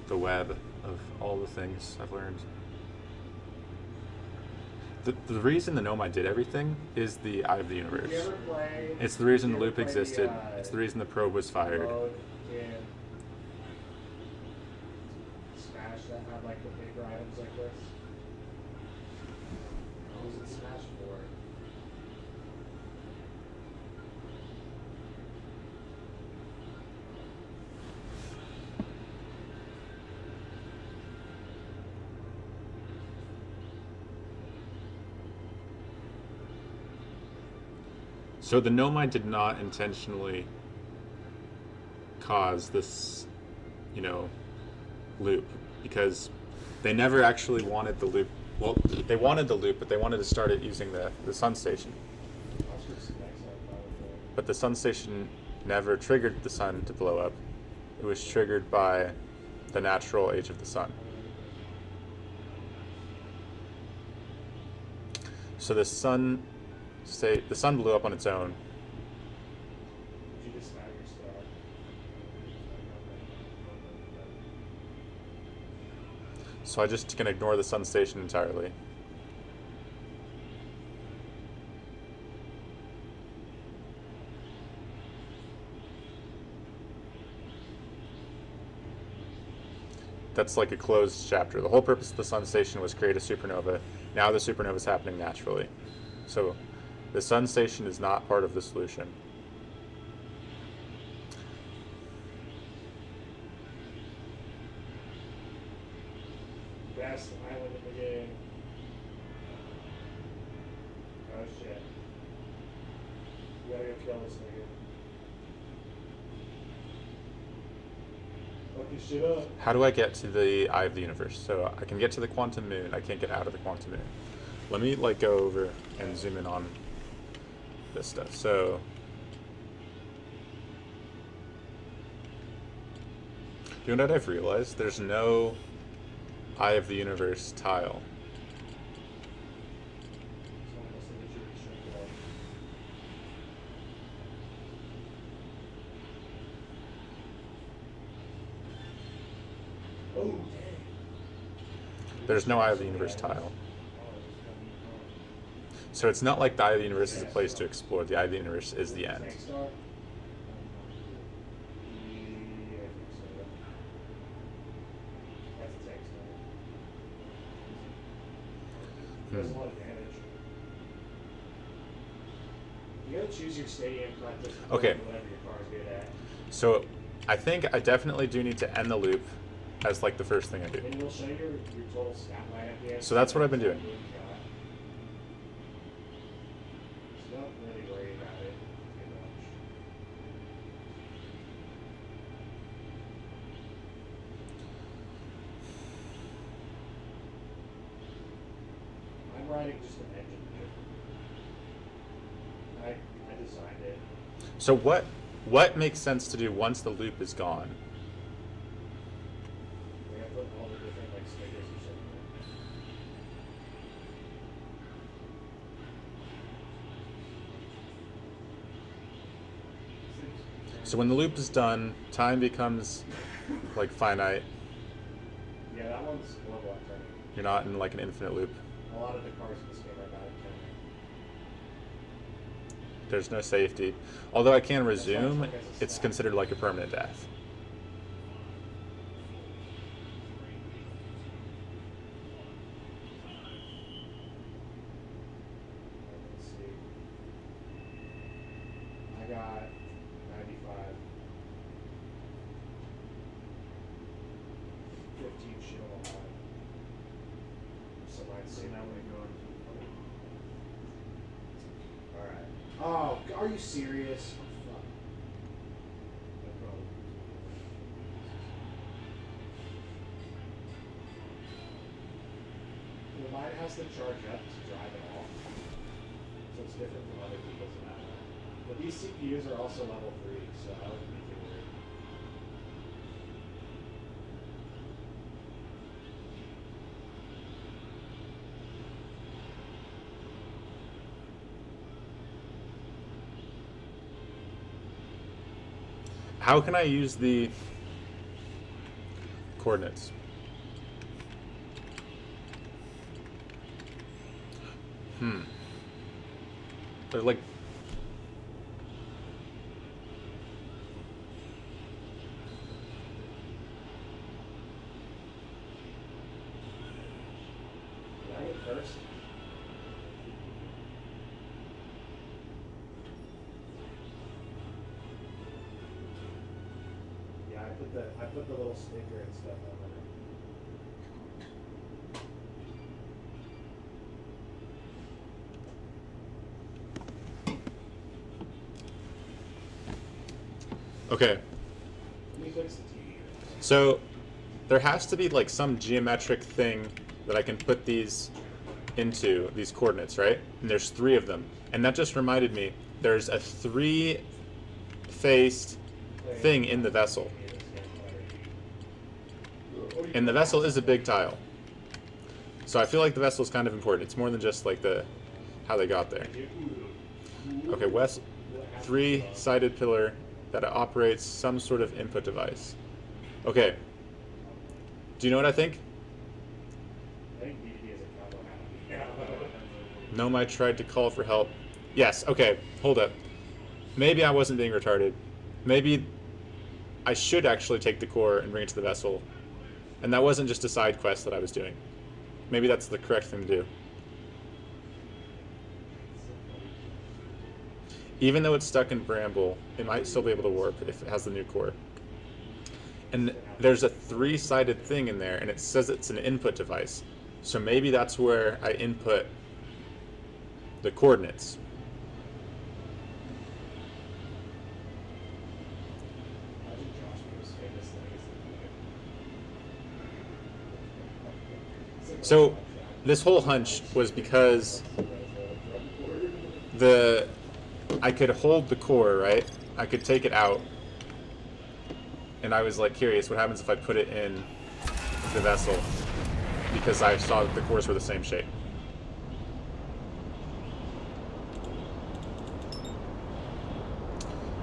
The web of all the things I've learned. The reason the Nomai did everything is the Eye of the Universe. Did you ever play? It's the reason did the you loop ever play existed. It's the reason the probe was fired. mode in Smash that had like the bigger items like this? What was it Smash for? So the Nomai did not intentionally cause this, loop, because they never actually wanted the loop. Well, they wanted the loop, but they wanted to start it using the sun station. That's just next time, But the sun station never triggered the sun to blow up. It was triggered by the natural age of the sun. So the sun blew up on its own. Did you just snag your star? So I just can ignore the sun station entirely. That's like a closed chapter. The whole purpose of the sun station was create a supernova. Now the supernova is happening naturally. So the sun station is not part of the solution. Best island in the game. Oh shit. You gotta go kill this nigga. Fuck his shit up. How do I get to the Eye of the Universe? So I can get to the quantum moon. I can't get out of the quantum moon. Let me go over and zoom in on this stuff. So you know what I've realized? There's no Eye of the Universe tile. Someone must have hit you with a shrink wall. Oh, dang. There's no Eye of the Universe tile. So it's not like the Eye of the Universe is a place to explore. The Eye of the Universe is the end. Tank star? Yeah, I think so. That's a tank star. There's a lot of damage. You gotta choose your stadium practice. Okay. Whatever your car's good at. So I think I definitely do need to end the loop as like the first thing I do. And we'll show your total stat line at the end. So that's what I've been doing. So don't really worry about it too much. overriding just an engine. I designed it. So what makes sense to do once the loop is gone? We have put all the different like stickers and shit. So when the loop is done, time becomes like finite. Yeah, that one's horrible at turning. You're not in like an infinite loop. A lot of the cars in this game are bad at turning. There's no safety. Although I can resume, it's considered like a permanent death. Let's see. I got 95. 15 shield alive. So mine's So now we go into Alright. Oh, are you serious? Oh, fuck. no problem. Well, mine has to charge up to drive it off. So it's different from other people's in that way. But these CPUs are also level 3, so that would make it weird. How can I use the coordinates? They're like... Did I get first? Yeah, I put the little sticker and stuff on it. Okay, Let me fix the TV. so there has to be like some geometric thing that I can put these into, these coordinates, right? And there's 3 of them. And that just reminded me, there's a 3-faced thing in the vessel. And the vessel is a big tile. So I feel like the vessel is kind of important. It's more than just like how they got there. Okay, 3-sided pillar that operates some sort of input device. Okay. Do you know what I think? I think DVD is a combo. Yeah. Gnome, I tried to call for help. Yes, okay, hold up. Maybe I wasn't being retarded. Maybe I should actually take the core and bring it to the vessel. And that wasn't just a side quest that I was doing. Maybe that's the correct thing to do. Even though it's stuck in Bramble, it might still be able to warp if it has the new core. And there's a 3-sided thing in there, and it says it's an input device. So maybe that's where I input the coordinates. Imagine Josh Moore's famous thing is So this whole hunch was because I could hold the core, right? I could take it out. And I was like curious what happens if I put it in the vessel, because I saw that the cores were the same shape.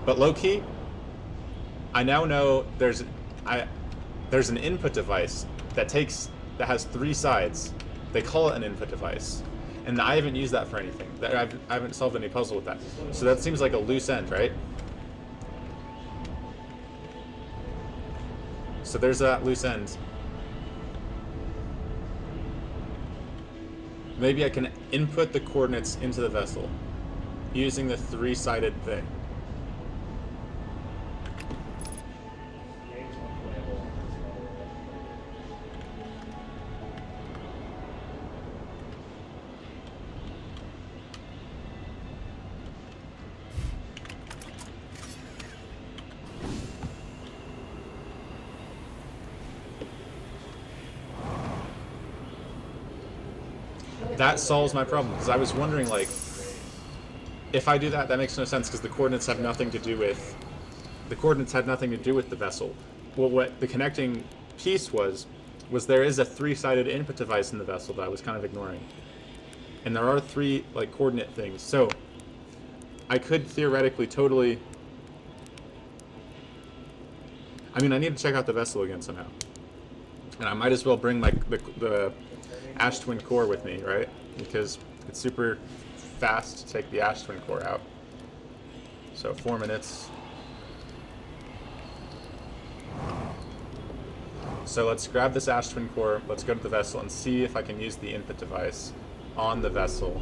But low key, I now know there's an input device that has 3 sides. They call it an input device. And I haven't used that for anything. I haven't solved any puzzle with that. So that seems like a loose end, right? So there's that loose end. Maybe I can input the coordinates into the vessel using the 3-sided thing. game's unplayable. that solves my problem, because I was wondering, like, if I do that, that makes no sense, because the coordinates have nothing to do with the vessel. Well, what the connecting piece was there is a 3-sided input device in the vessel that I was kind of ignoring, and there are 3 like coordinate things. So I could theoretically totally. I mean, I need to check out the vessel again somehow, and I might as well bring like the Ash Twin core with me, right? Because it's super fast to take the Ash Twin core out. So 4 minutes. So let's grab this Ash Twin core, let's go to the vessel and see if I can use the input device on the vessel.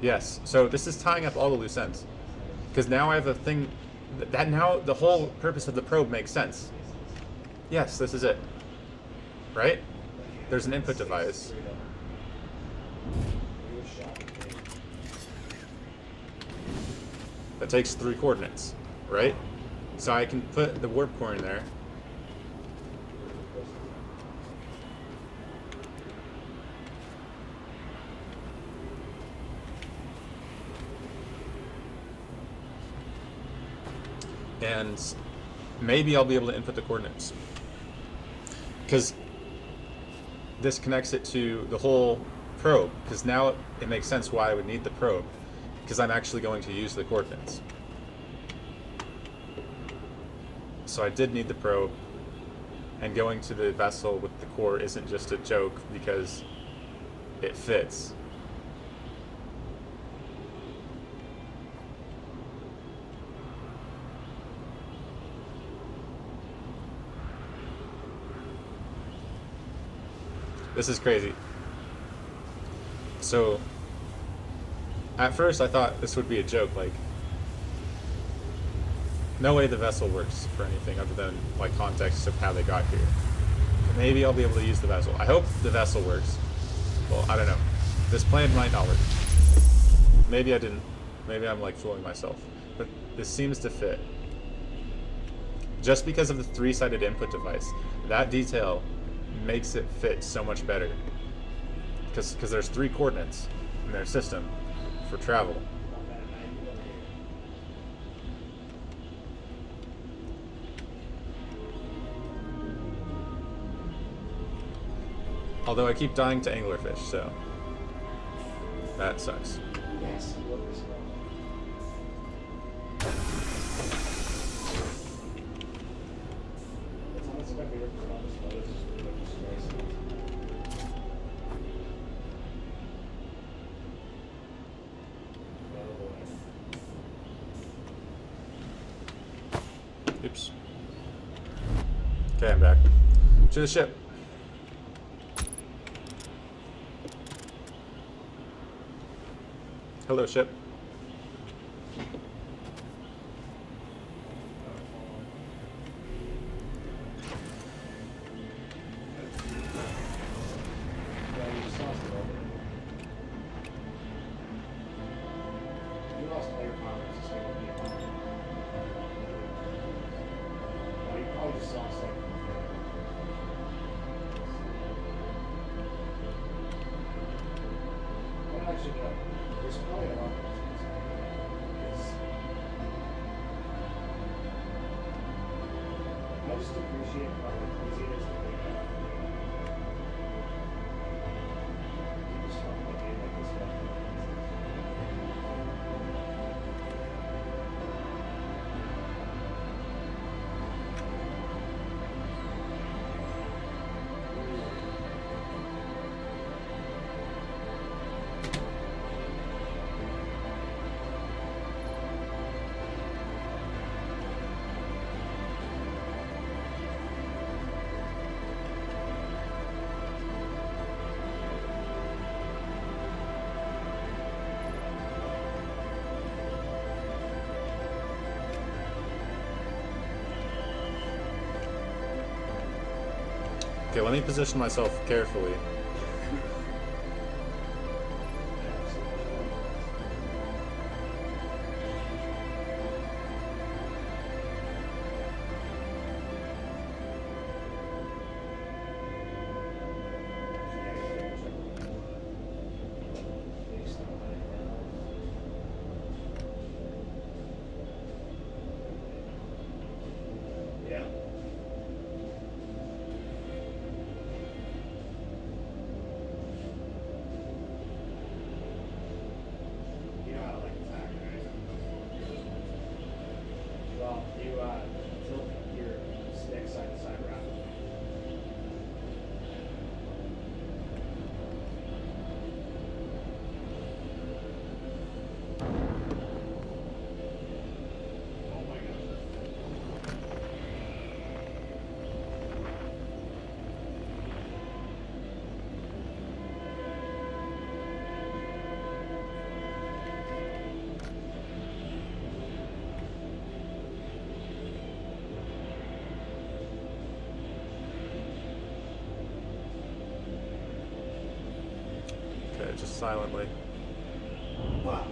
Yes, so this is tying up all the loose ends. Because now I have a thing that now the whole purpose of the probe makes sense. Yes, this is it. Right? There's an input device. That takes 3 coordinates, right? So I can put the warp core in there. And maybe I'll be able to input the coordinates, because this connects it to the whole probe, because now it makes sense why I would need the probe, because I'm actually going to use the coordinates. So I did need the probe, and going to the vessel with the core isn't just a joke because it fits. This is crazy. So, at first I thought this would be a joke, like, no way the vessel works for anything other than, like, context of how they got here. Maybe I'll be able to use the vessel. I hope the vessel works. Well, I don't know. This plan might not work. Maybe I didn't. Maybe I'm, like, fooling myself. But this seems to fit. Just because of the 3-sided input device, that detail makes it fit so much better, because there's 3 coordinates in their system for travel. Although I keep dying to anglerfish, so that sucks. Yes, you look as well. It's honestly my favorite part on this boat is just really just racing. Oops. Okay, I'm back. To the ship. Hello, ship. Yeah, you just lost it over. You lost player power, it's just like a power. Well, you probably just lost like. Well, actually, no. There's probably a lot of things. Because I just appreciate how easy it is to pick up. You just want to game like this stuff. Okay, let me position myself carefully. Yeah. You know how to like attack, right? Well, you tilt your stick side to side rapidly. Oh my gosh. Okay, just silently. Fuck.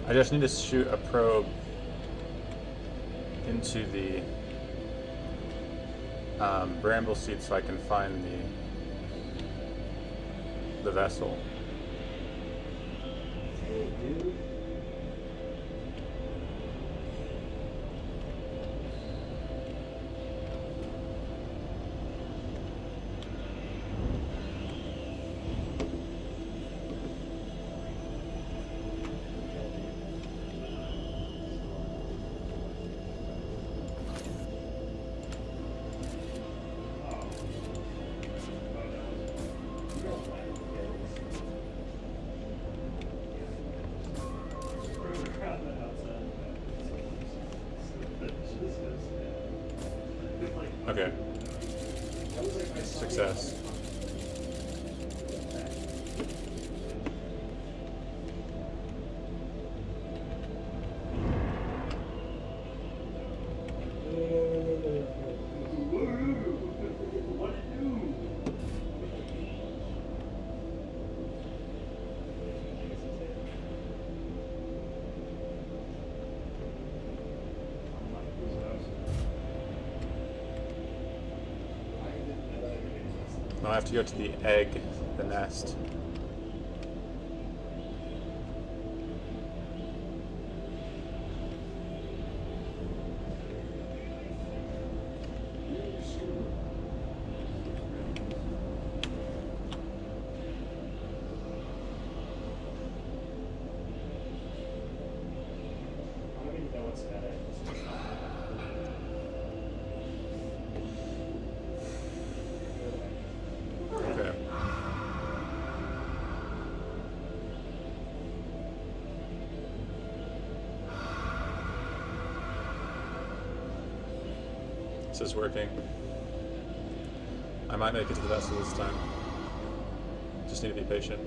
I just need to shoot a probe into the bramble seed so I can find the vessel. Hey, dude. Okay. Success. Now I have to go to the egg, the nest. I don't even know what's in it. Okay. This is working. I might make it to the vessel this time. Just need to be patient.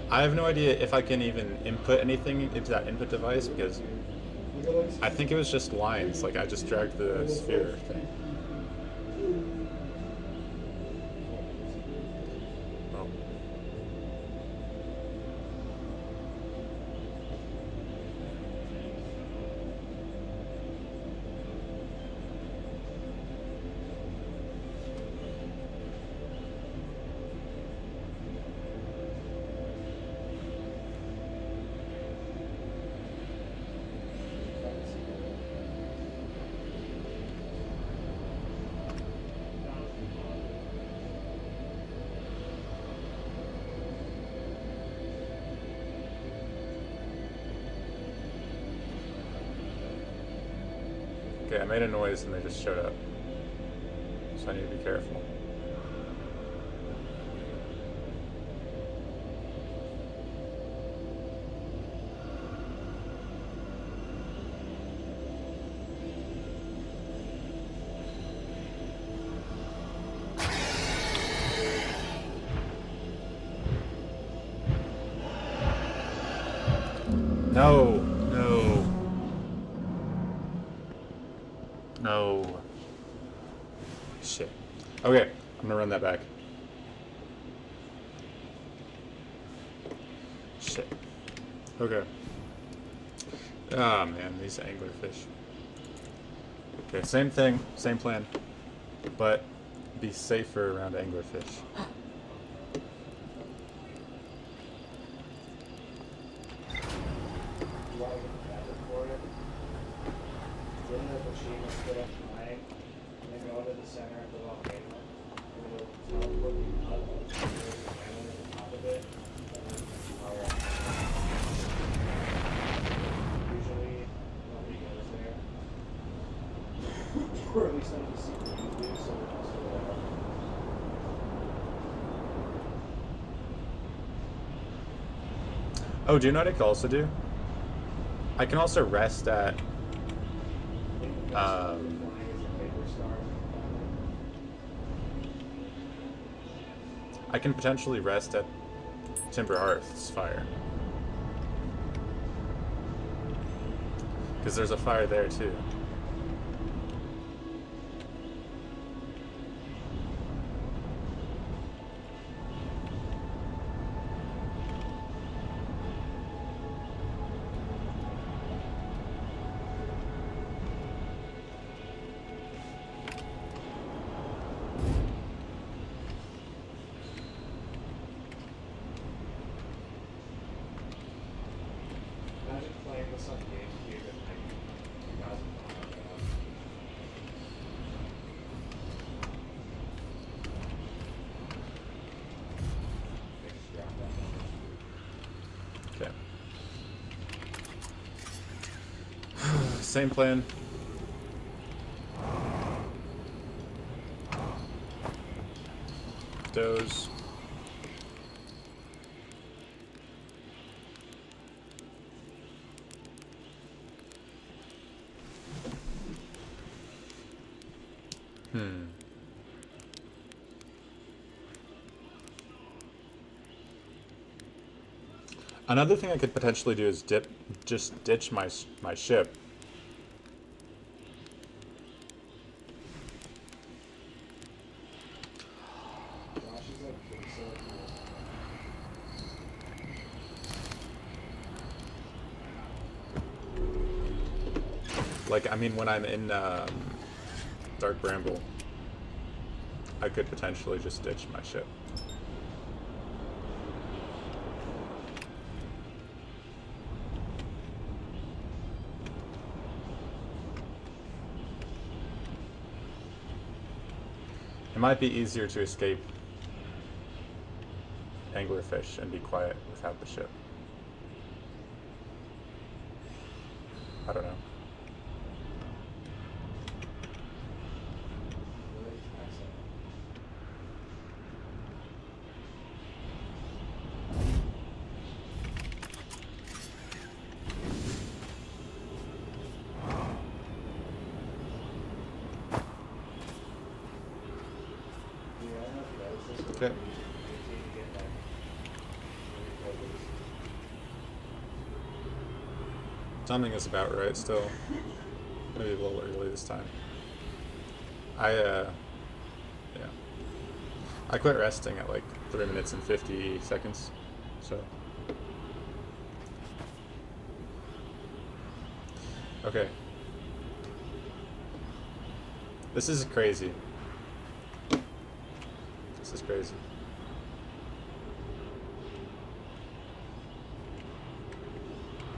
I have no idea if I can even input anything into that input device because I think it was just lines. Like I just dragged the sphere thing. Oh. Okay, I made a noise and they just showed up. So I need to be careful. No. Shit. Okay, I'm gonna run that back. Shit. Okay. Ah, man, these anglerfish. Okay, same thing, same plan, but be safer around anglerfish. You want to get the fabric for it? Get in the machine and put up flying, and then go into the center of the volcano. And it'll teleport you up, and there's an island at the top of it, and then power up. Usually, nobody goes there. Or at least none of the secret do, so we're also there. Oh, do you know what I can also do? I can also rest at, I can potentially rest at Timber Hearth's fire. Because there's a fire there too. Imagine playing this on GameCube in like 2005. They just dropped that number. Okay. Same plan. Doze. Another thing I could potentially do is just ditch my ship. Josh is like so cool. Like, I mean, when I'm in Dark Bramble, I could potentially just ditch my ship. It might be easier to escape anglerfish and be quiet without the ship. I don't know. Really excellent. Yeah, I don't know if you noticed this, but Okay. we need to get like really focused. Timing is about right still. Maybe a little early this time. Yeah. I quit resting at like 3 minutes and 50 seconds. So. Okay. This is crazy. This is crazy.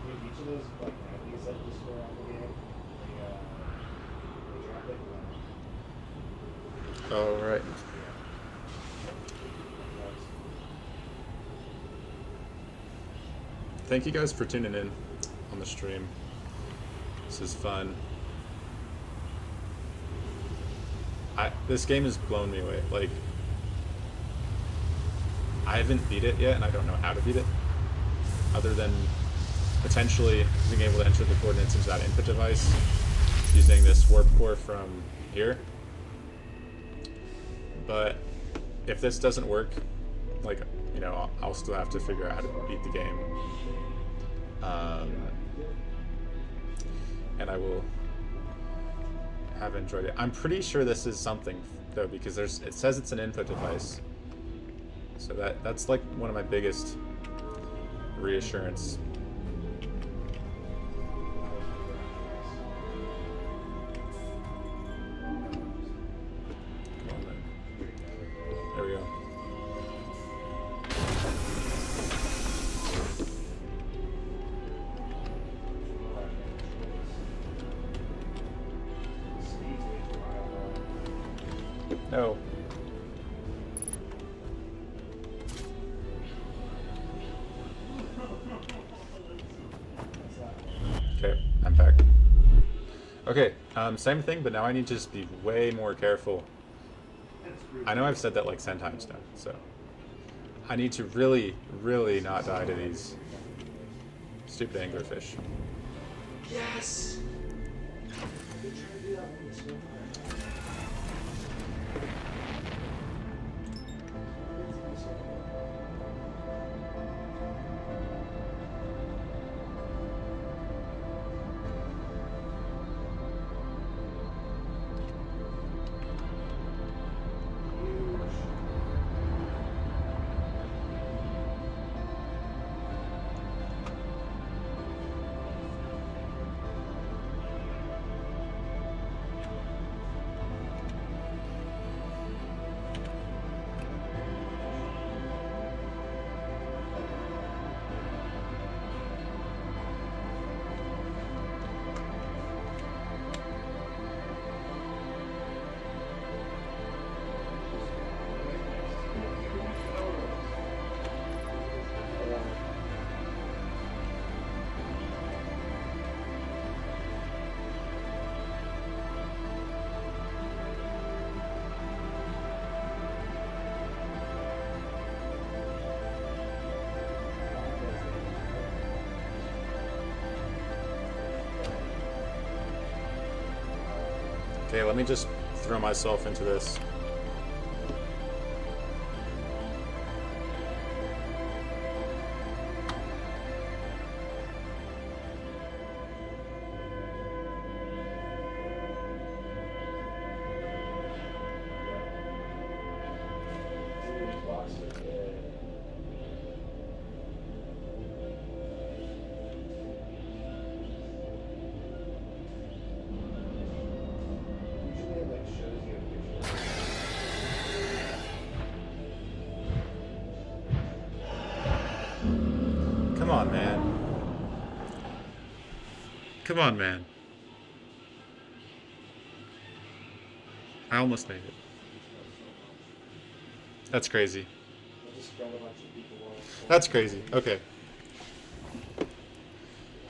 Dude, each of those like enemies that just were on the game, they drop like one. Oh, right. Thank you guys for tuning in on the stream. This is fun. This game has blown me away. Like, I haven't beat it yet, and I don't know how to beat it, other than potentially being able to enter the coordinates into that input device using this warp core from here. But if this doesn't work, like, you know, I'll still have to figure out how to beat the game. And I will have enjoyed it. I'm pretty sure this is something though, because it says it's an input device. So that's like one of my biggest reassurance. Come on, man. There we go. No. Okay, I'm back. Okay, same thing, but now I need to just be way more careful. I know I've said that like 10 times now, so I need to really, really not die to these stupid anglerfish. Yes! They try to do that when it's so hard. Okay, let me just throw myself into this. Usually it like shows you a picture. Come on, man. Come on, man. I almost made it. That's crazy. I'll just grab a bunch of people while it's That's crazy. Okay.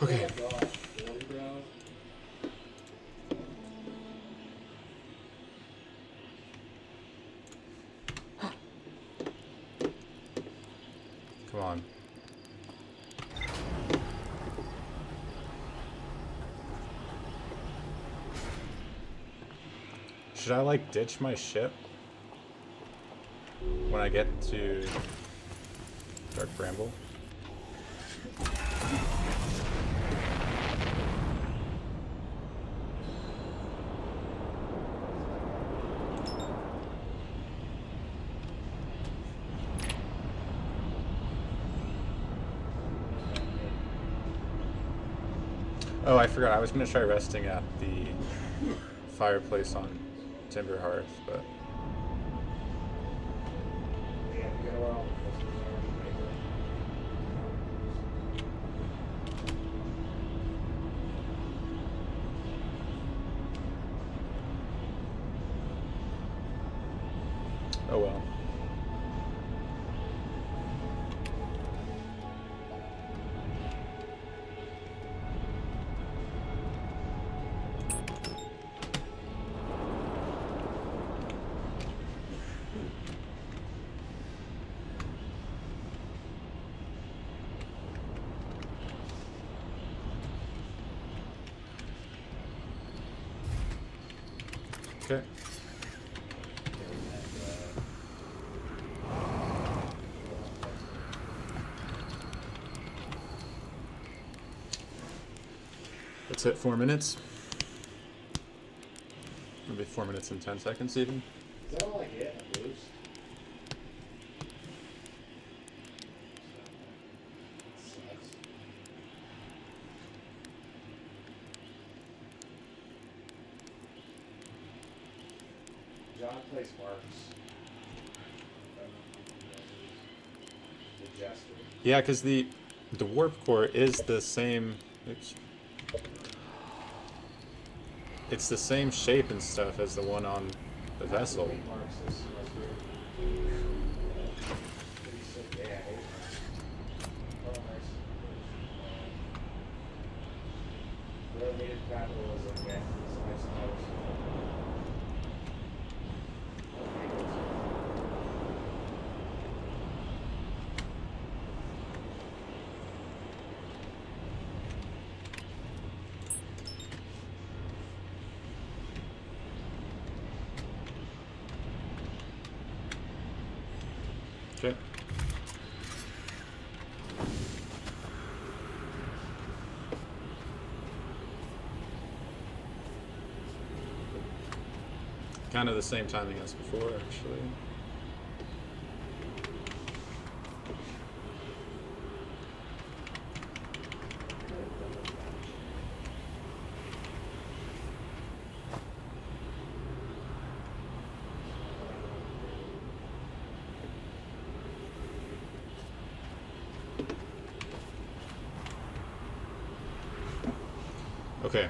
Okay. Oh my gosh, really, bro? Come on. Should I like ditch my ship when I get to Dark Bramble? Oh, I forgot. I was going to try resting at the fireplace on Timber Hearth, but Yeah, you gotta wear all the clothes already, right? oh well. Okay. That's it, 4 minutes. Maybe 4 minutes and 10 seconds even. Is that all I get in a boost? Sucks. John plays Marks. The Jester. Yeah, because the warp core is the same. Oops. It's the same shape and stuff as the one on the vessel. Marks this semester. Pretty sick. Yeah, I hate Marks. Oh, nice. Real needed capitalism, yeah. It's a nice house. Okay. Kind of the same timing as before, actually. Okay.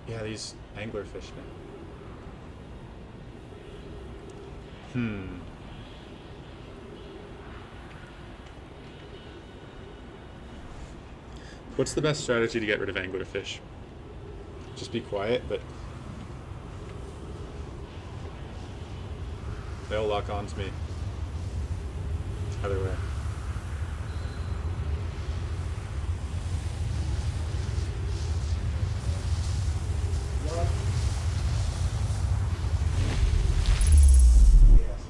Yeah, these anglerfish now. What's the best strategy to get rid of anglerfish? Just be quiet, but they'll lock onto me. Either way. What? Yes,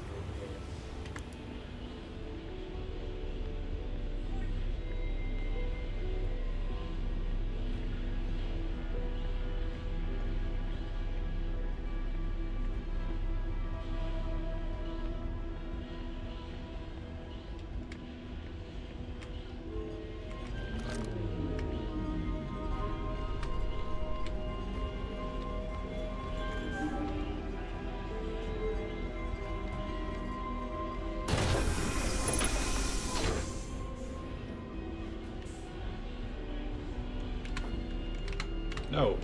No.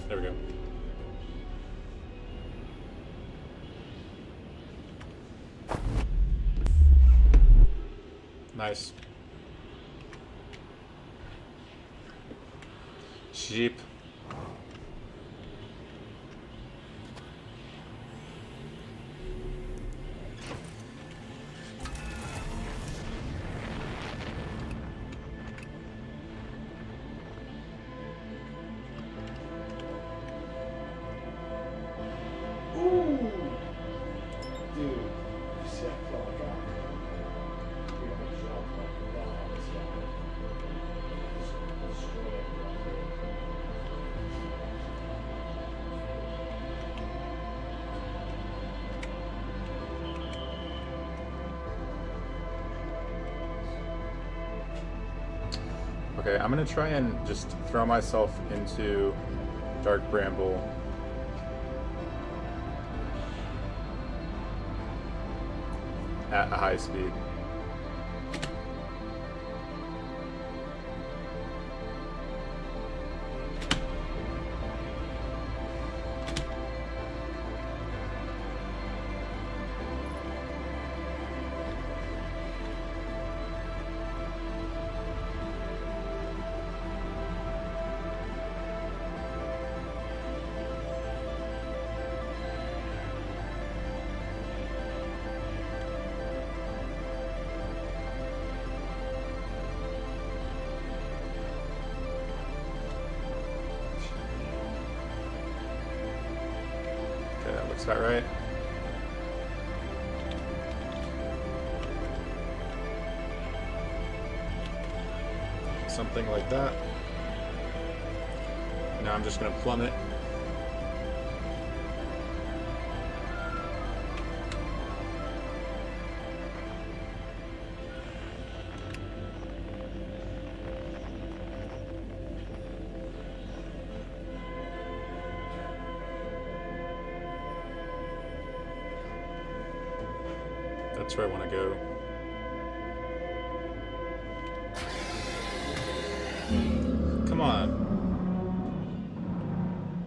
There we go. Nice. Sheep. Ooh! Dude, you see that claw drop? You're gonna drop like a claw on this guy. Just destroy it. Okay, I'm gonna try and just throw myself into Dark Bramble. At a high speed. Okay, that looks about right. Something like that. Now I'm just gonna plummet. That's where I want to go. Come on.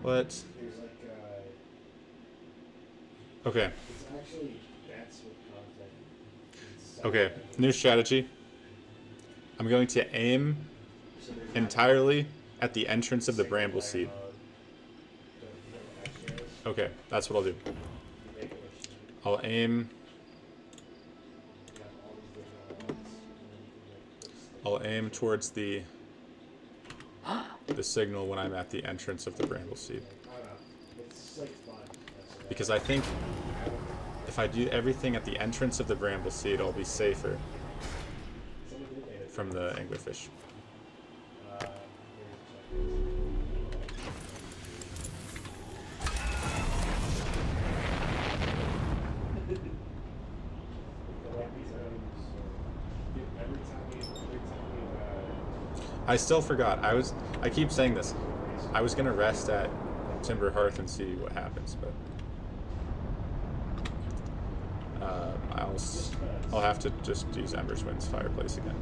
What? There's like, Okay. it's actually, that's what content. It's Okay. New strategy. I'm going to aim So there's entirely at the entrance of the bramble seed. Okay, that's what I'll do. I'll aim. I'll aim towards the signal when I'm at the entrance of the bramble seed. It's like fun. Because I think if I do everything at the entrance of the bramble seed, I'll be safer from the anglerfish. I still forgot. I keep saying this. I was gonna rest at Timber Hearth and see what happens, but I'll have to just use Emberswind's fireplace again.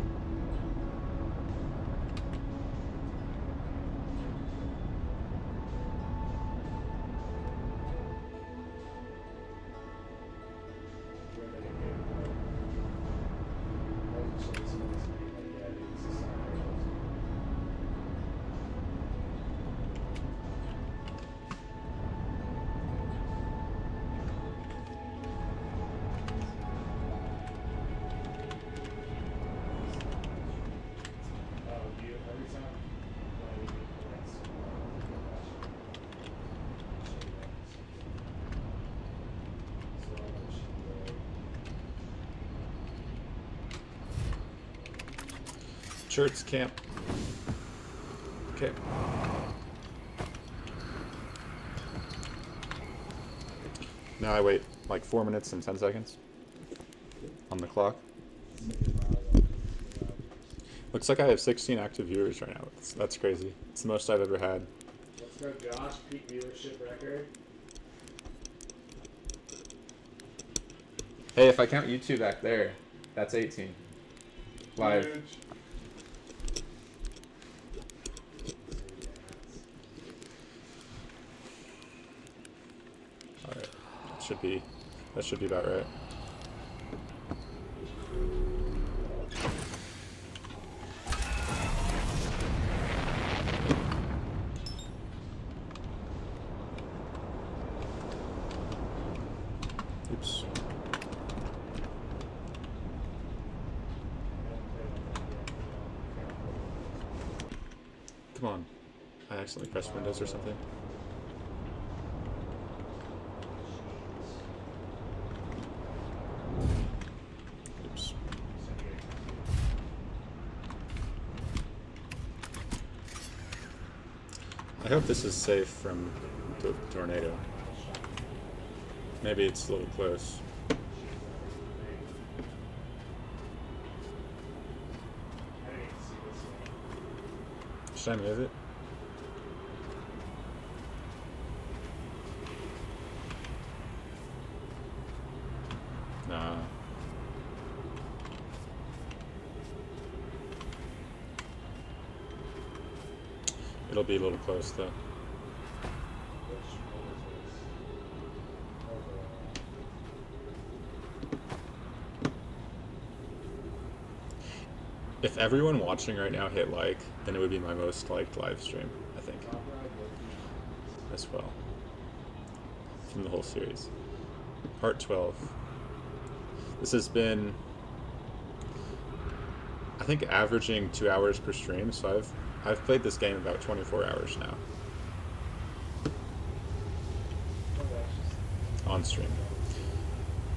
Shirts camp. Okay. Now I wait like 4 minutes and 10 seconds on the clock. Looks like I have 16 active viewers right now. That's crazy. It's the most I've ever had. Let's go, Josh. Peak viewership record. Hey, if I count YouTube back there, that's 18. Live. Huge. Alright. That should be about right. Oops. Come on. I accidentally pressed Windows or something. Oops. I hope this is safe from the tornado. Maybe it's a little close. Should I move it? Nah. It'll be a little close though. If everyone watching right now hit like, then it would be my most liked live stream, I think. As well. From the whole series. Part 12. This has been, I think, averaging 2 hours per stream, so I've played this game about 24 hours now. On stream.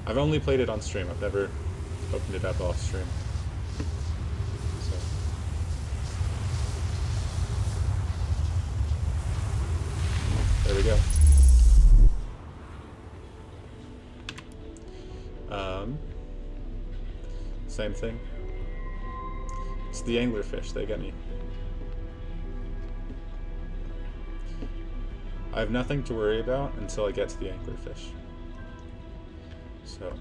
I've only played it on stream, I've never opened it up off stream. same thing. It's the anglerfish, they get me. I have nothing to worry about until I get to the anglerfish. So,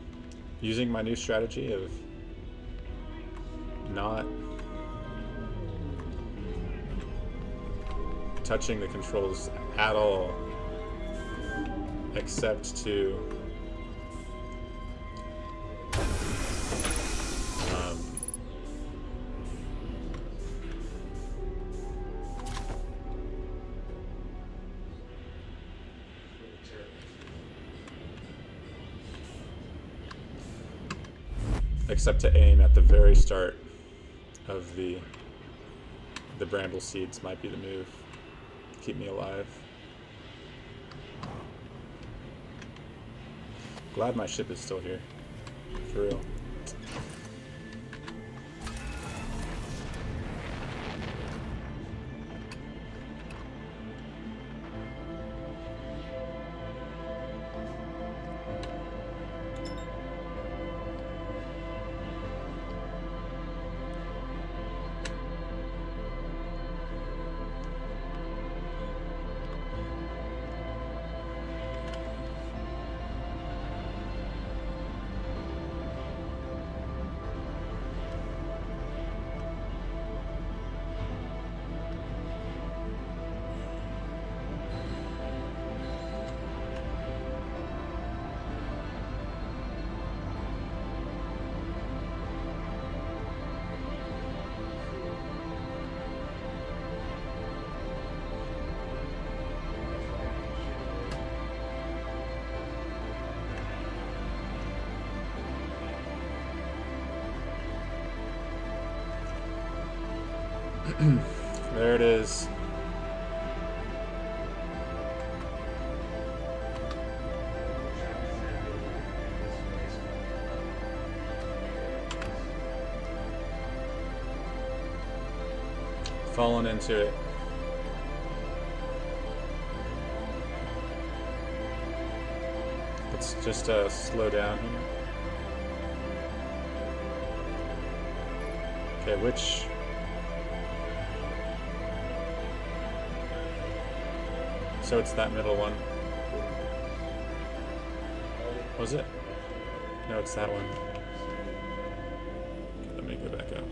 using my new strategy of not touching the controls at all, except to aim at the very start of the bramble seeds might be the move. Keep me alive. Glad my ship is still here. For real. There it is. Fallen into it. Let's just slow down here. Okay, which... So it's that middle one. Was it? No, it's that one. Let me go back up.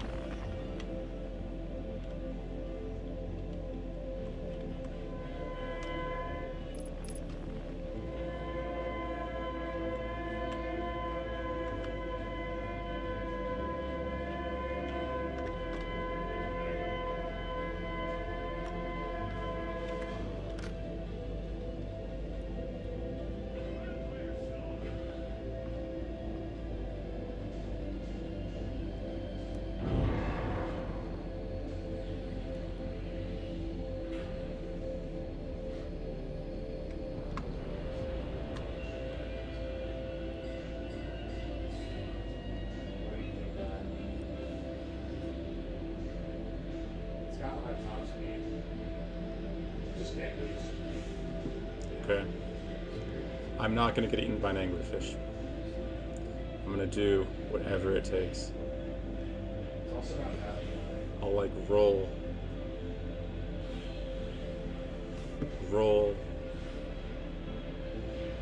Okay. I'm not going to get eaten by an anglerfish. I'm going to do whatever it takes. I'll like roll.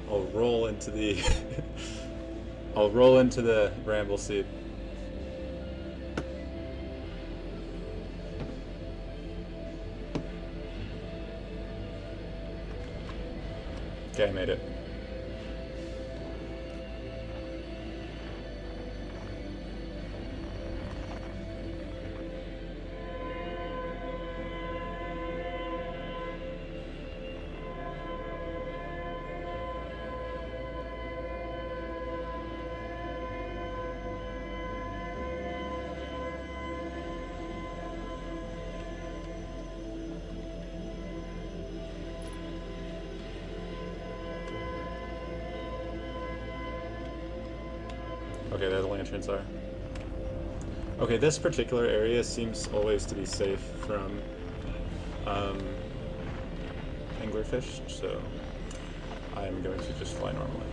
I'll roll into the I'll roll into the bramble seed. Okay, I made it. Okay, there the lanterns are. Okay, this particular area seems always to be safe from anglerfish, so I'm going to just fly normally.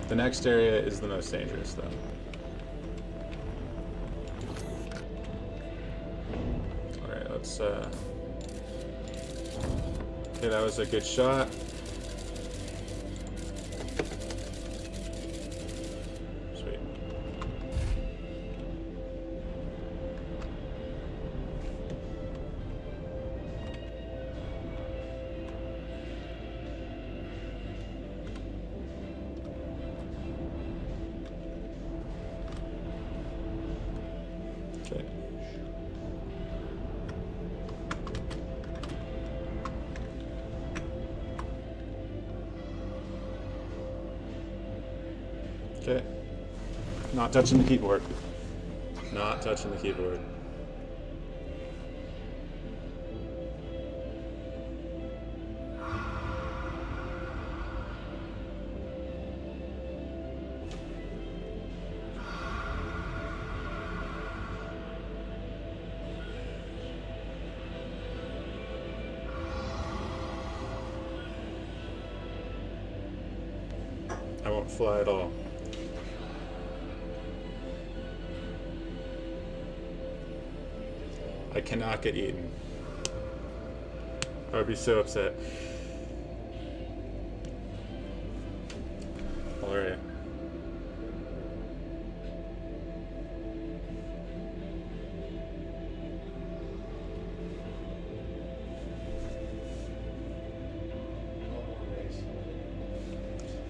The next area is the most dangerous, though. Alright, let's, okay, that was a good shot. Sweet. Okay. Okay. Not touching the keyboard. Not touching the keyboard. I won't fly at all. I cannot get eaten. I would be so upset. Alright.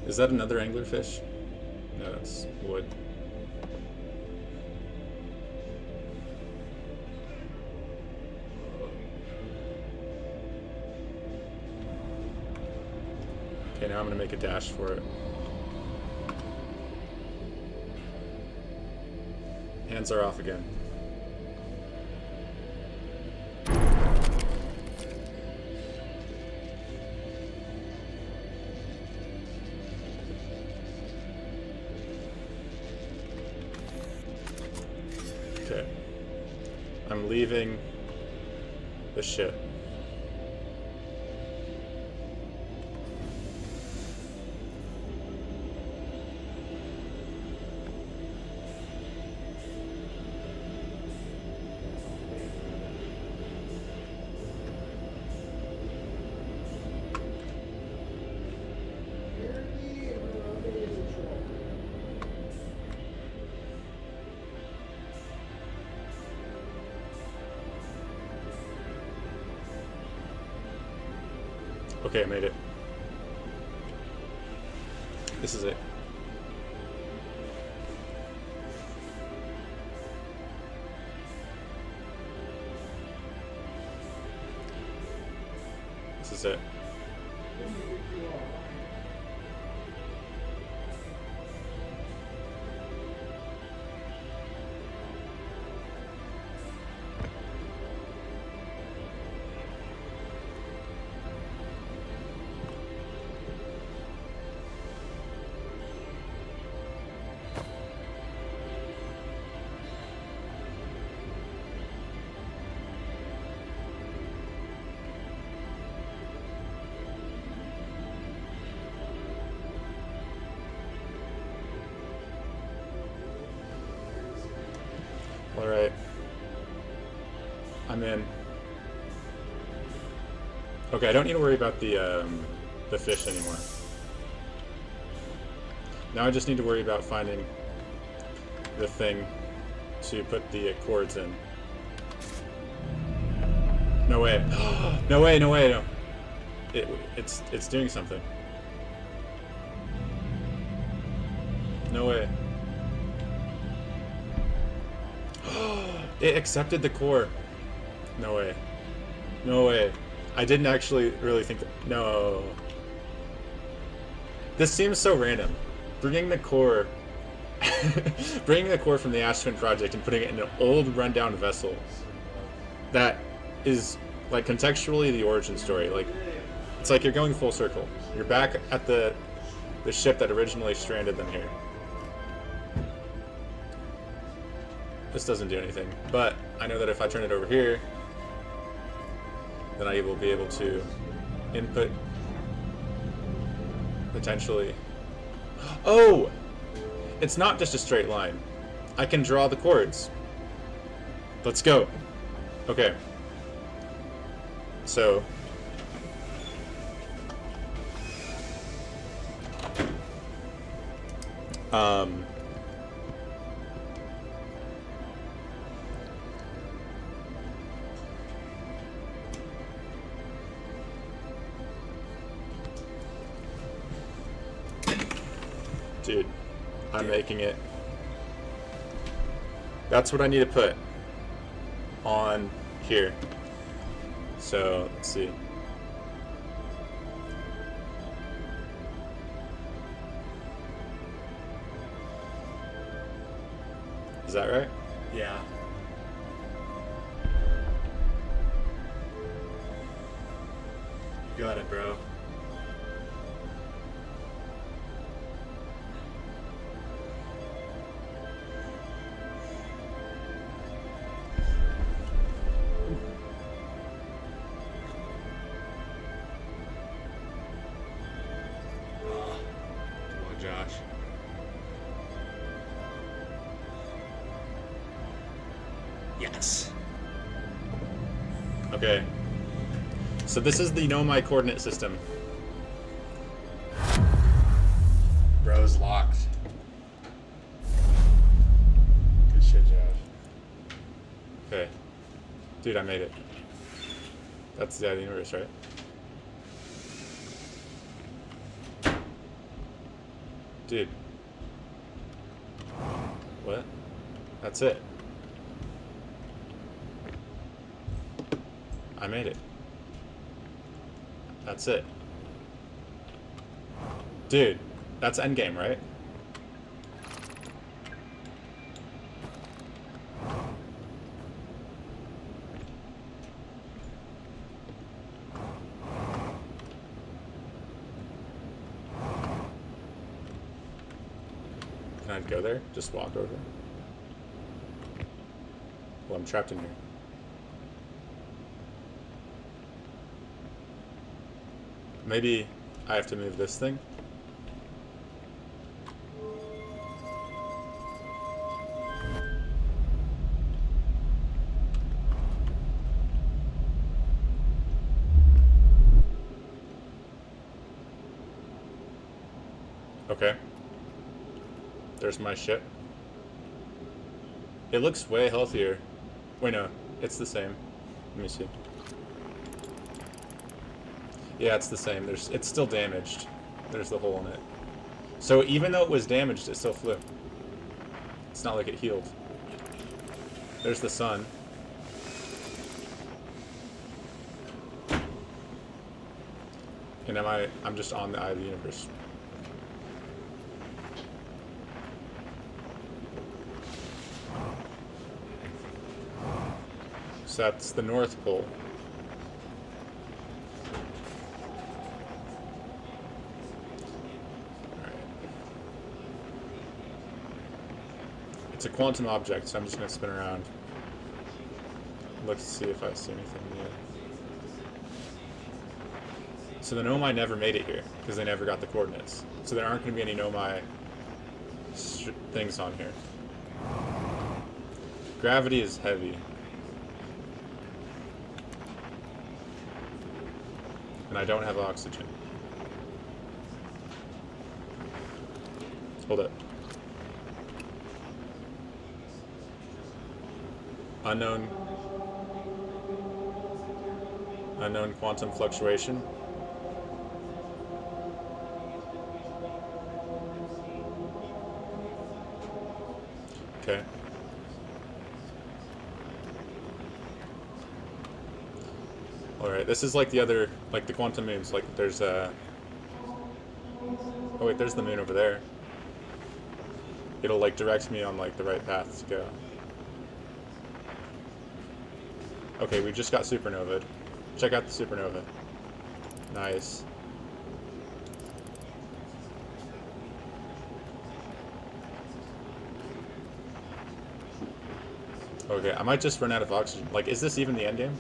Is that another anglerfish? No, that's wood. Okay, now I'm gonna make a dash for it. Hands are off again. Okay. I'm leaving the ship. Okay, I made it. This is it. This is it. Alright. I'm in. Okay, I don't need to worry about the fish anymore. Now I just need to worry about finding the thing to put the cords in. No way. No way, no way, no. It's doing something. No way. It accepted the core. No way. No way. I didn't actually really think that. No. This seems so random. Bringing the core bringing the core from the Ashton Project and putting it in an old rundown vessel that is like contextually the origin story. Like it's like you're going full circle. You're back at the ship that originally stranded them here. This doesn't do anything, but I know that if I turn it over here, then I will be able to input potentially Oh! It's not just a straight line. I can draw the chords. Let's go. Okay. So... Dude, I'm making it. That's what I need to put on here. So, let's see. Is that right? Yeah. You got it, bro. Come on, Josh. Yes. Okay. So this is the Nomai coordinate system. Bro's locked. Good shit, Josh. Okay. Dude, I made it. That's the eye of the universe, right? Dude. What? That's it. I made it. That's it. Dude, that's endgame, right? Can I go there? Just walk over? Well, I'm trapped in here. Maybe I have to move this thing? Okay. There's my ship. It looks way healthier. Wait, no. It's the same. Let me see. Yeah, it's the same. It's still damaged. There's the hole in it. So even though it was damaged, it still flew. It's not like it healed. There's the sun. And I'm just on the eye of the universe. So that's the North Pole. It's a quantum object, so I'm just going to spin around. Look to see if I see anything new. So the Nomai never made it here, because they never got the coordinates. So there aren't going to be any Nomai things on here. Gravity is heavy. And I don't have oxygen. Hold up. Unknown quantum fluctuation. Okay. Alright, this is like the other, like the quantum moons, like there's a... Oh wait, there's the moon over there. It'll like direct me on like the right path to go. Okay, we just got supernovaed. Check out the supernova. Nice. Okay, I might just run out of oxygen. Like, is this even the end game?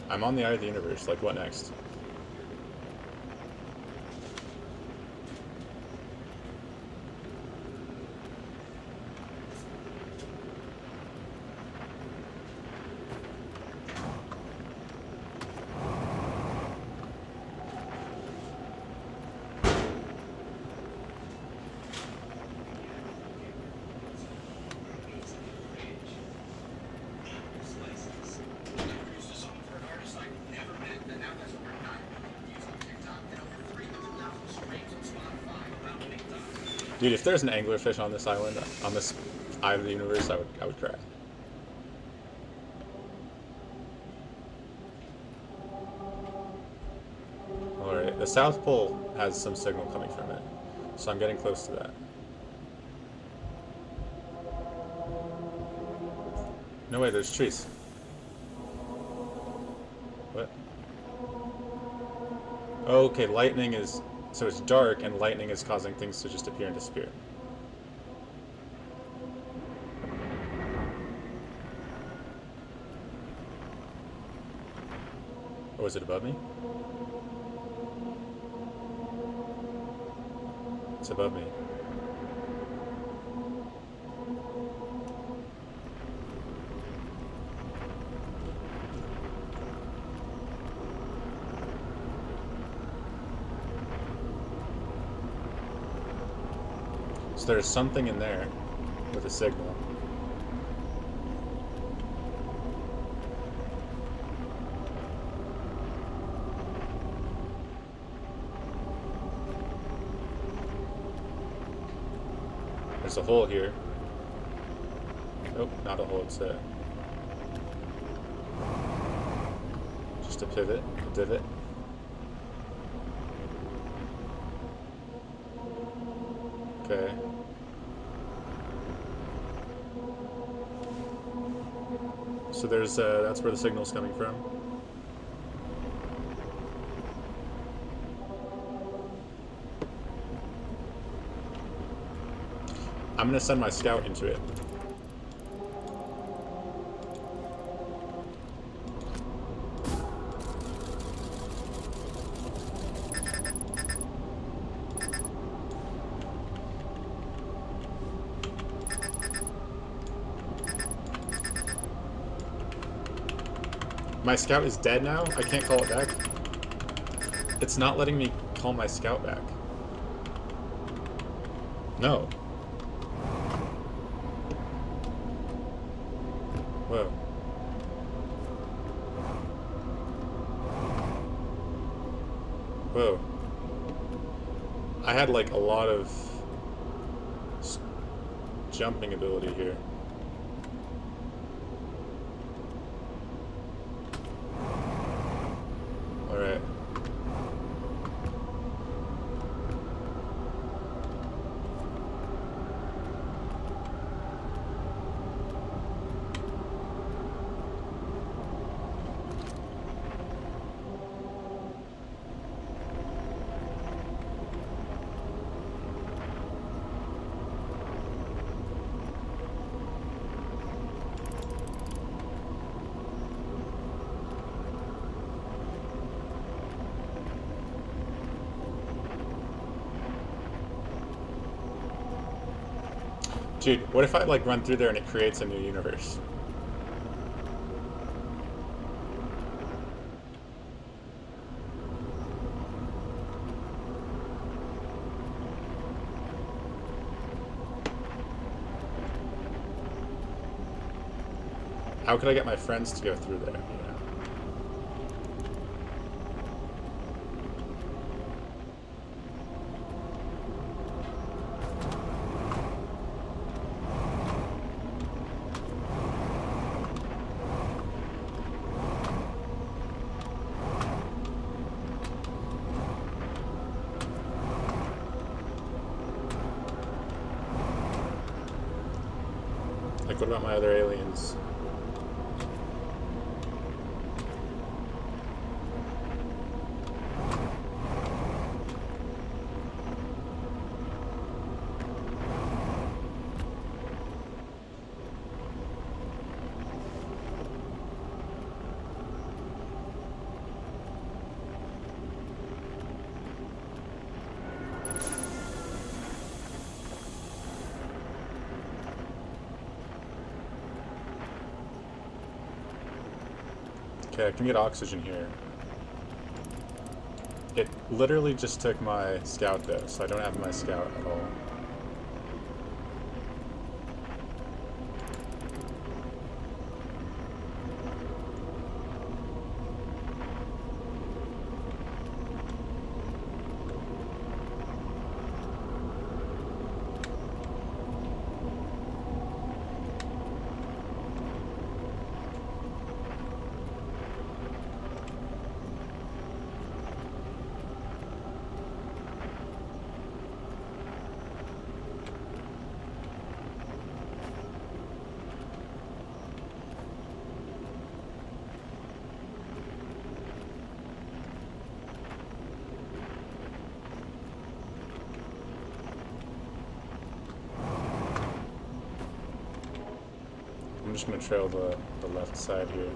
I'm on the eye of the universe. Like, what next? Dude, if there's an anglerfish on this island, on this eye of the universe, I would cry. Alright, the South Pole has some signal coming from it, so I'm getting close to that. No way, there's trees. What? Okay, lightning is... So it's dark, and lightning is causing things to just appear and disappear. Oh, is it above me? It's above me. So there's something in there with a signal. There's a hole here. Nope, not a hole, it's just a pivot, a divot. Okay. So there's, that's where the signal's coming from. I'm gonna send my scout into it. My scout is dead now? I can't call it back? It's not letting me call my scout back. No. Whoa. Whoa. I had like a lot of jumping ability here. Alright. Dude, what if I like run through there and it creates a new universe? How could I get my friends to go through there? You know? Like, what about my other aliens? Okay, I can get oxygen here. It literally just took my scout though, so I don't have my scout at all. I'm just gonna trail the left side here.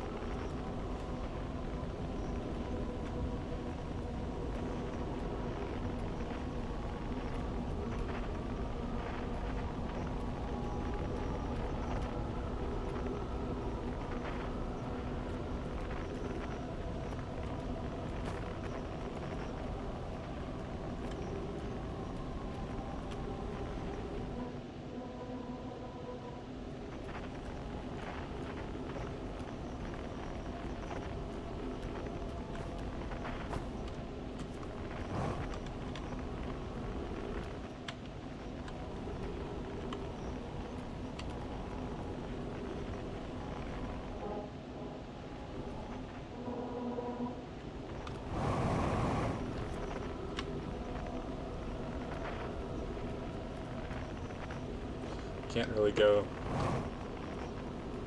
Can't really go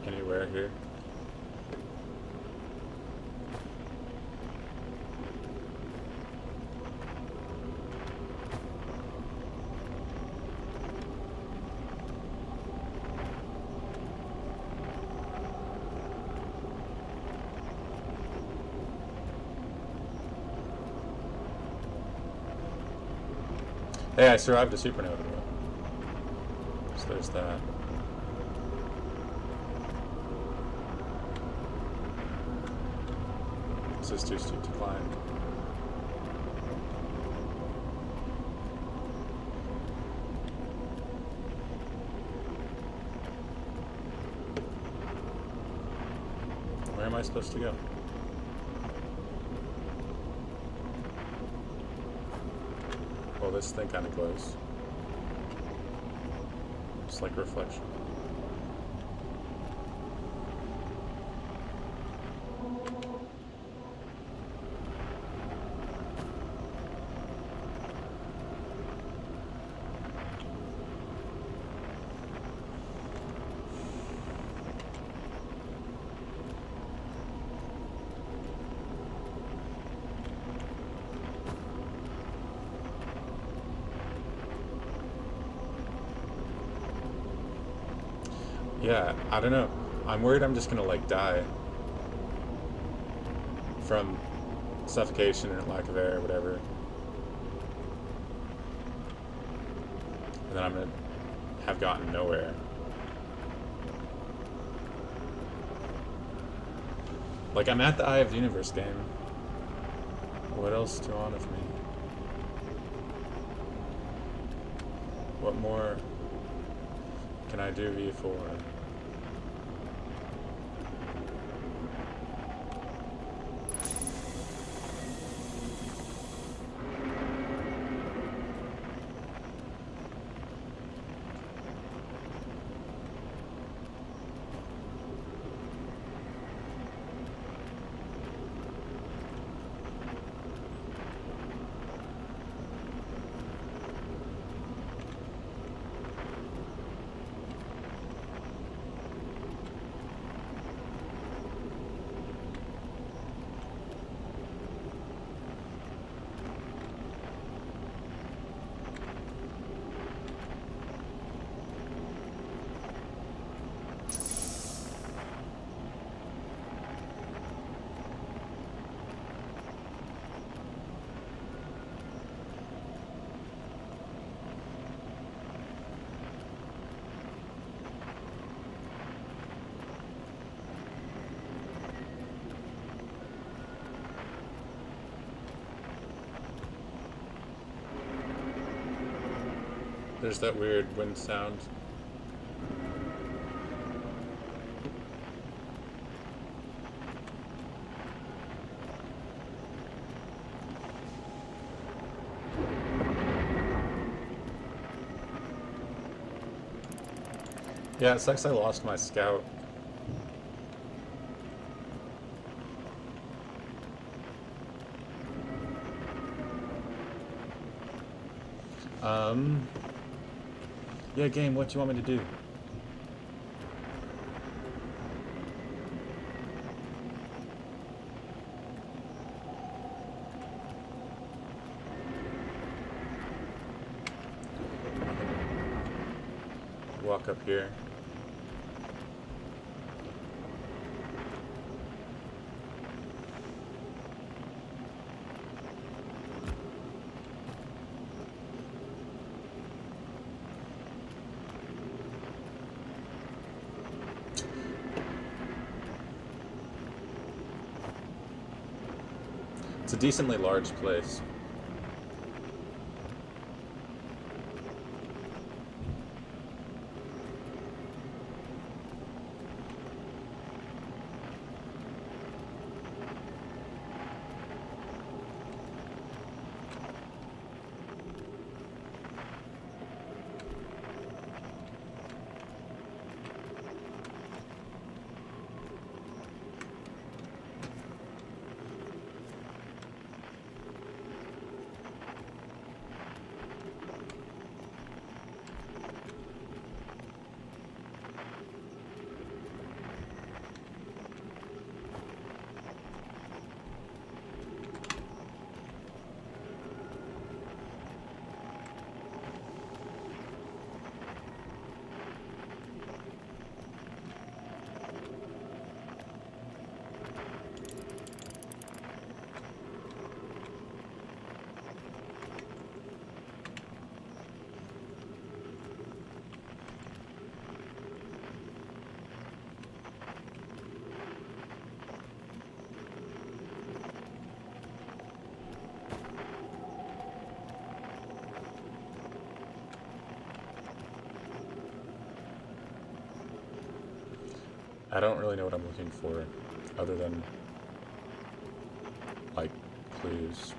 anywhere here. Hey, I survived a supernova. So there's that. This is too steep to climb. Where am I supposed to go? Well, this thing kind of glows. It's like reflection. Yeah, I don't know. I'm worried I'm just gonna like die from suffocation or lack of air or whatever. And then I'm gonna have gotten nowhere. Like, I'm at the Eye of the Universe game. What else do you want of me? What more can I do V4? There's that weird wind sound. Yeah, it sucks I lost my scout. Yeah, game, what do you want me to do? Walk up here. It's a decently large place. I don't really know what I'm looking for, other than, like, clues.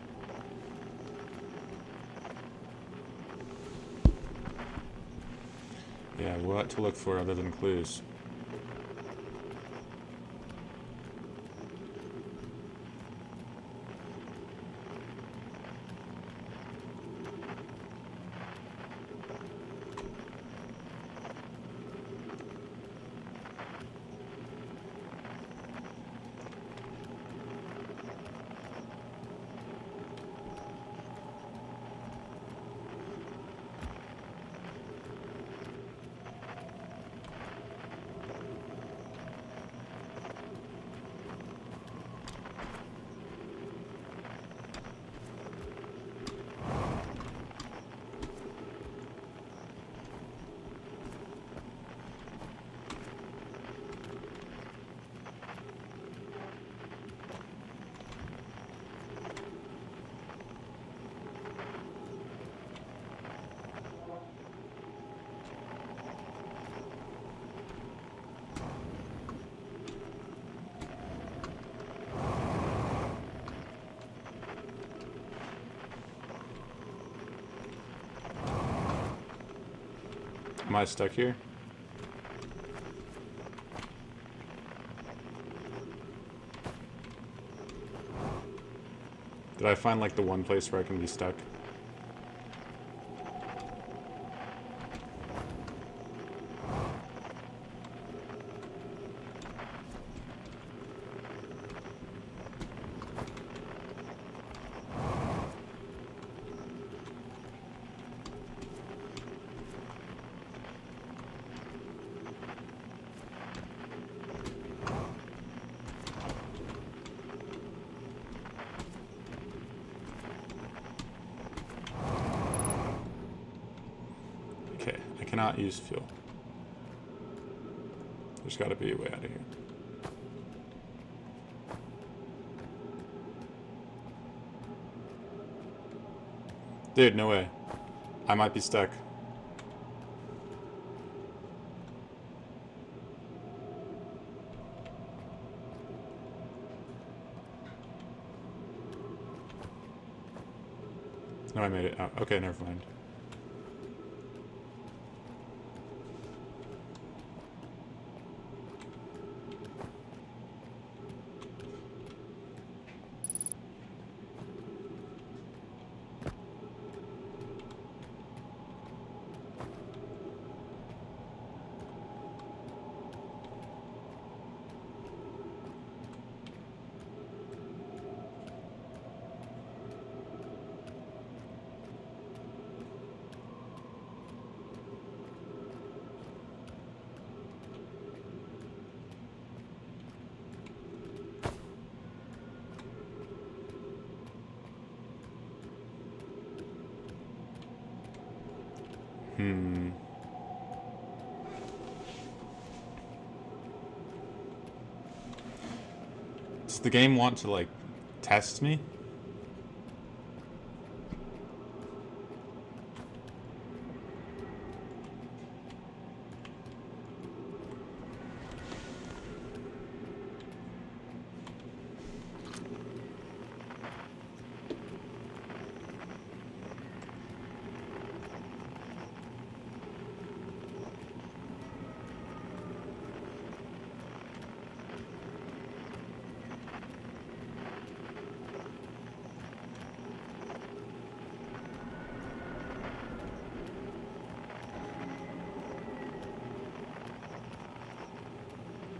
Yeah, what to look for other than clues? Am I stuck here? Did I find, like, the one place where I can be stuck? Okay, I cannot use fuel. There's gotta be a way out of here. Dude, no way. I might be stuck. No, I made it. Oh, okay, never mind. Does the game want to, like, test me?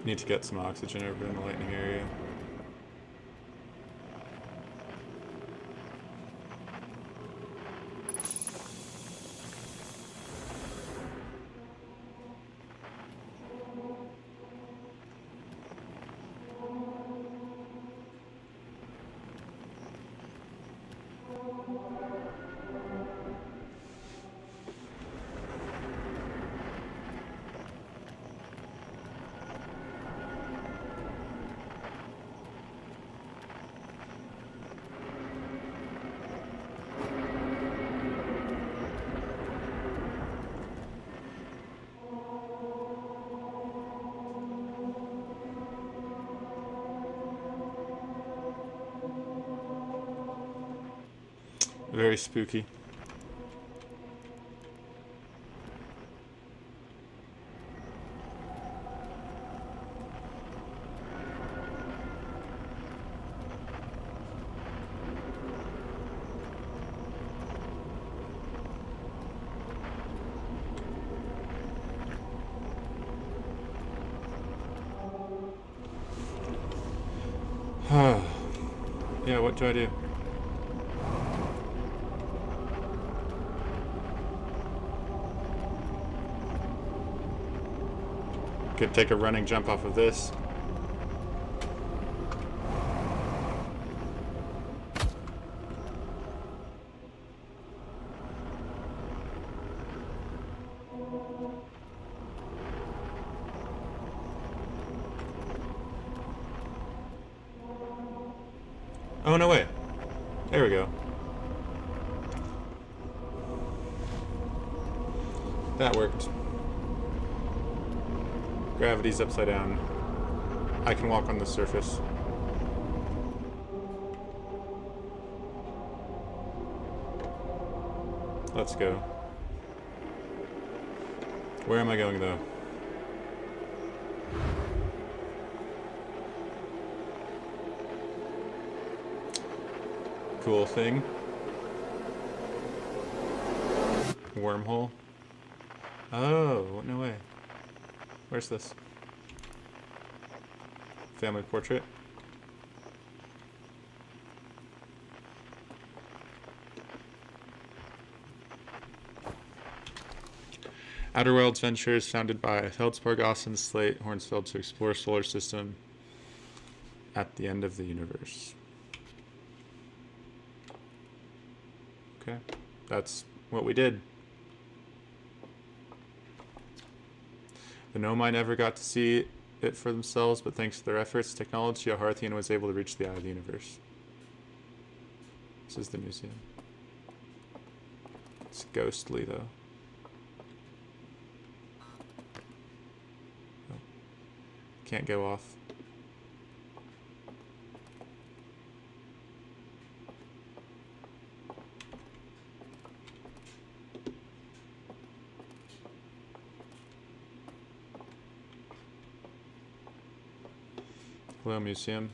Need to get some oxygen over in the lightning area. Very spooky. Yeah, what do I do? Could take a running jump off of this. Oh, no way. There we go. That worked. Gravity's upside down. I can walk on the surface. Let's go. Where am I going, though? Cool thing. Wormhole. Oh, no way. Where's this? Family portrait. Outer Worlds Ventures, founded by Feldspar, Gauss, Slate, Hornsfeld to explore solar system at the end of the universe. Okay, that's what we did. The Nomai never got to see it for themselves, but thanks to their efforts, technology, Aharthian was able to reach the eye of the universe. This is the museum. It's ghostly, though. Oh. Can't go off. Hello, museum.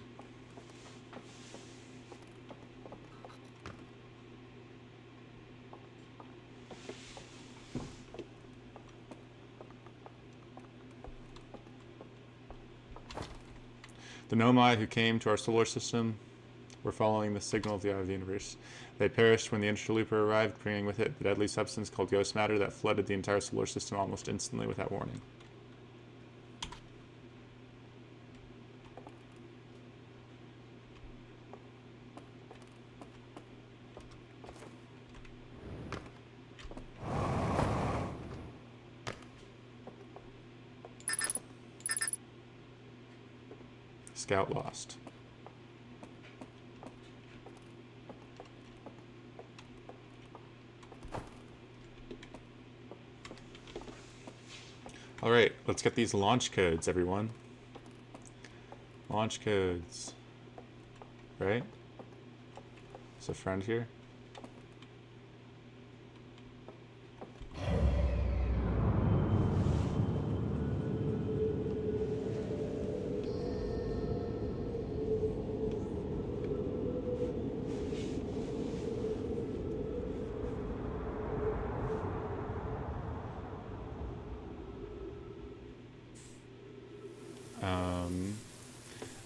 The Nomai who came to our solar system were following the signal of the eye of the universe. They perished when the interlooper arrived, bringing with it the deadly substance called ghost matter that flooded the entire solar system almost instantly without warning. Scout lost. All right, let's get these launch codes, everyone. Launch codes. Right? Is a friend here?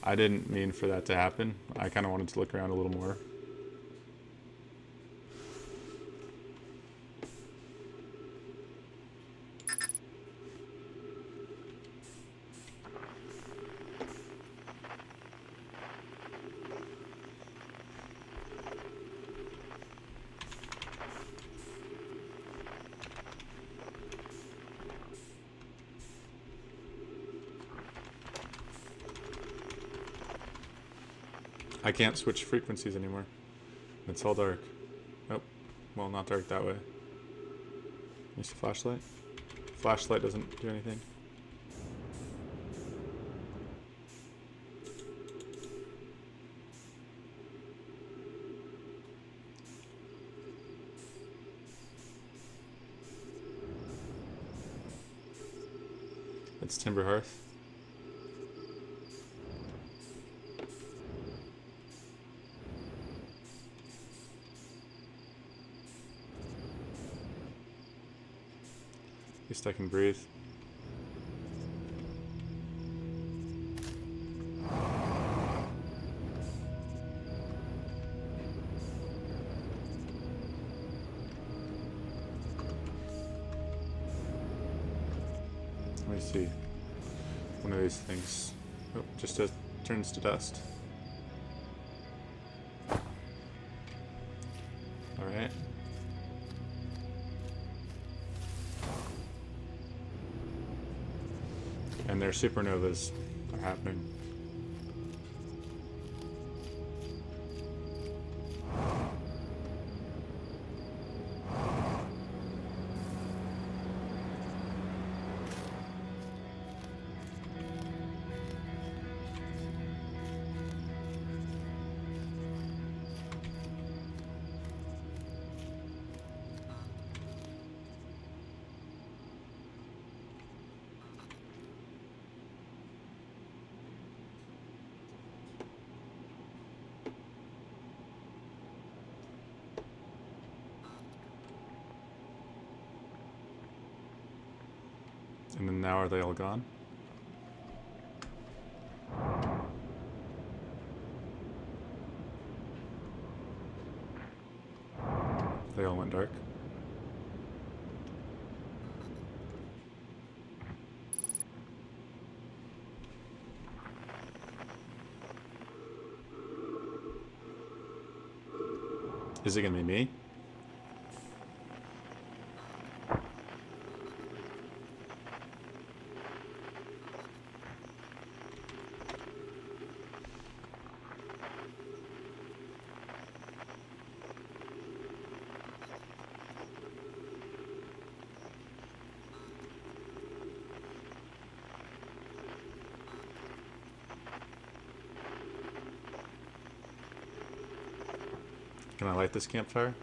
I didn't mean for that to happen. I kind of wanted to look around a little more. I can't switch frequencies anymore. It's all dark. Oh, well, not dark that way. Use the flashlight. Flashlight doesn't do anything. It's Timber Hearth. At least I can breathe. Let me see. One of these things. Oh, just turns to dust. Alright. And their supernovas are happening. And then now are they all gone? They all went dark. Is it gonna be me? Can I light this campfire?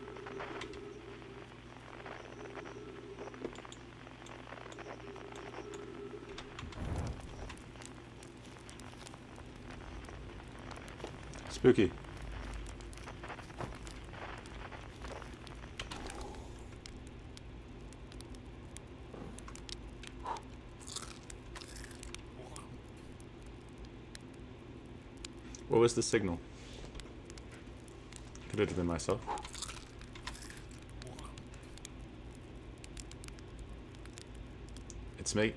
Spooky. What was the signal? Could it have been myself?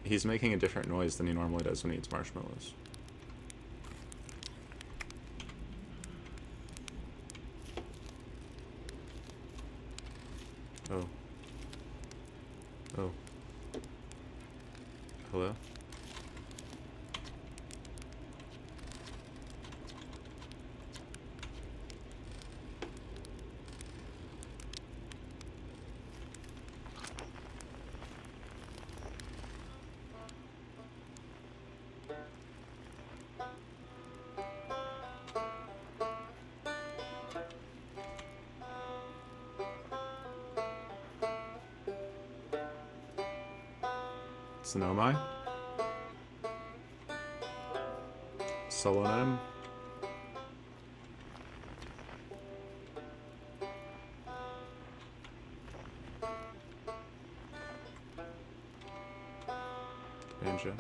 He's making a different noise than he normally does when he eats marshmallows. Oh. Oh. Hello? Sonomai? Solonym? Banjo.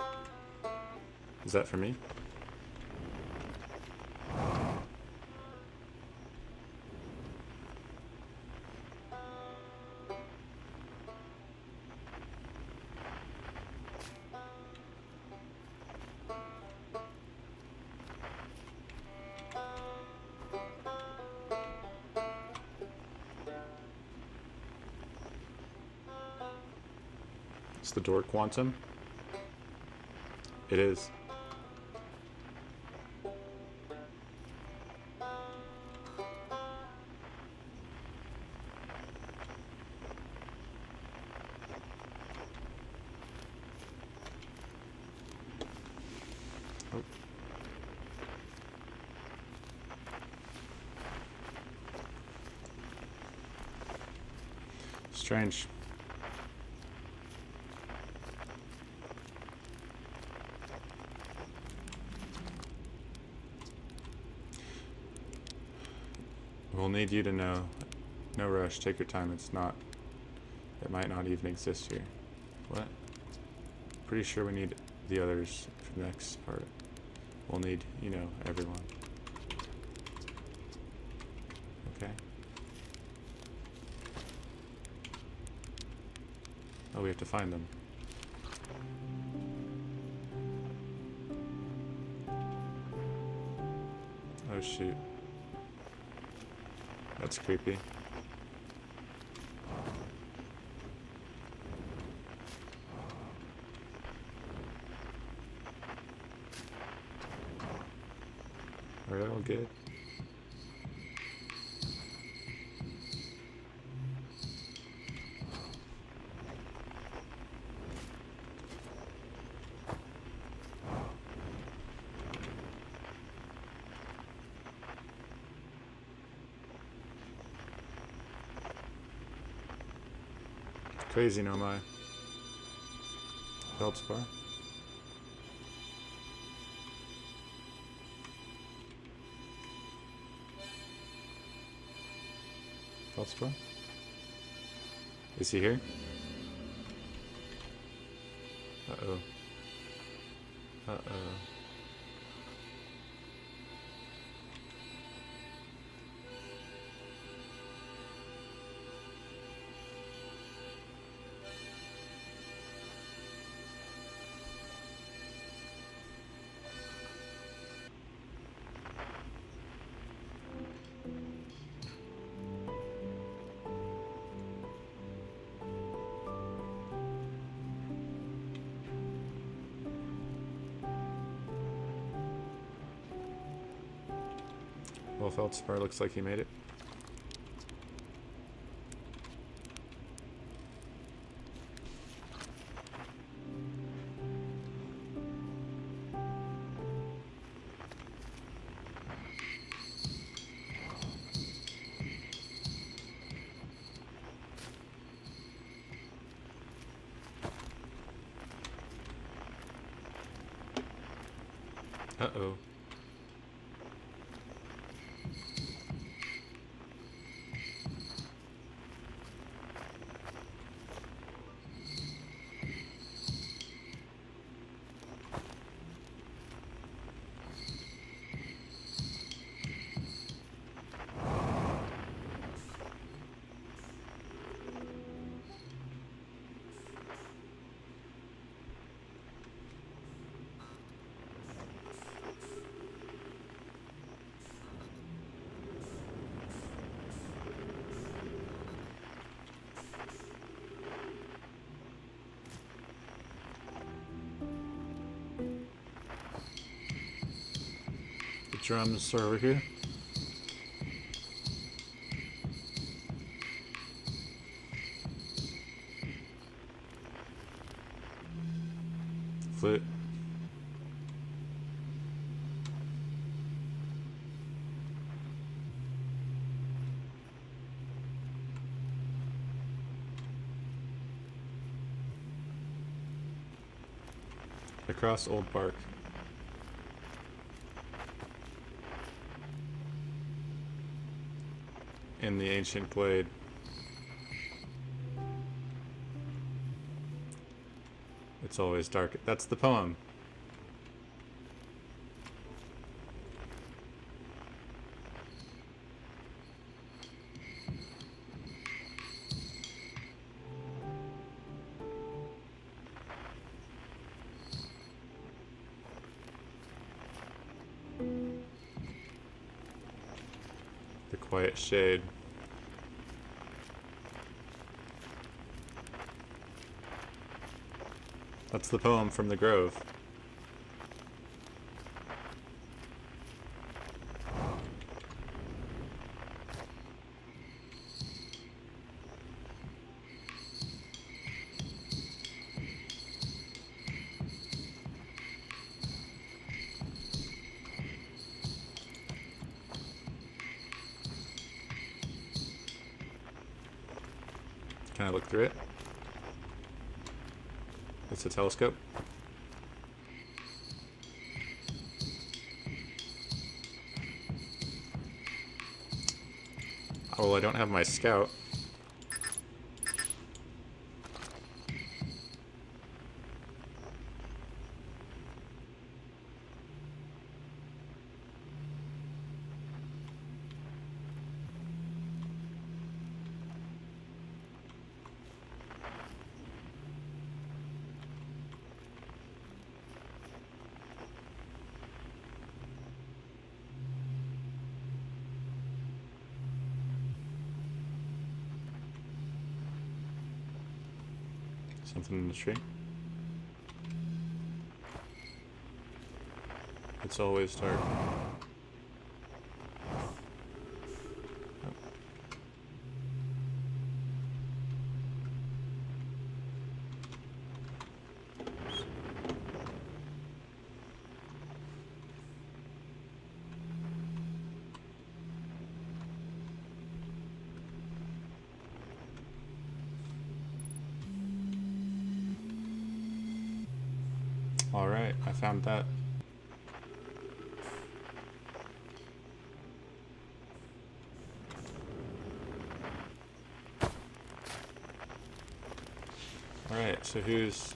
Is that for me? Is the door quantum? It is. Oh. Strange. We'll need you to know. No rush, take your time. It might not even exist here. What? Pretty sure we need the others for the next part. We'll need, everyone. Okay. Oh, we have to find them. Oh, shoot. That's creepy. Are they all good? Crazy, no my. Feldspar. Feldspar? Is he here? Uh-oh. Uh-oh. Well, Feldspar looks like he made it. Uh-oh. The drums are over here. Flute. Across old bark. In the ancient glade. It's always dark. That's the poem. The quiet shade. That's the poem from the Grove. Can I look through it? It's a telescope. Oh, well, I don't have my scout. Something in the tree. It's always dark. Alright, I found that. Alright, so who's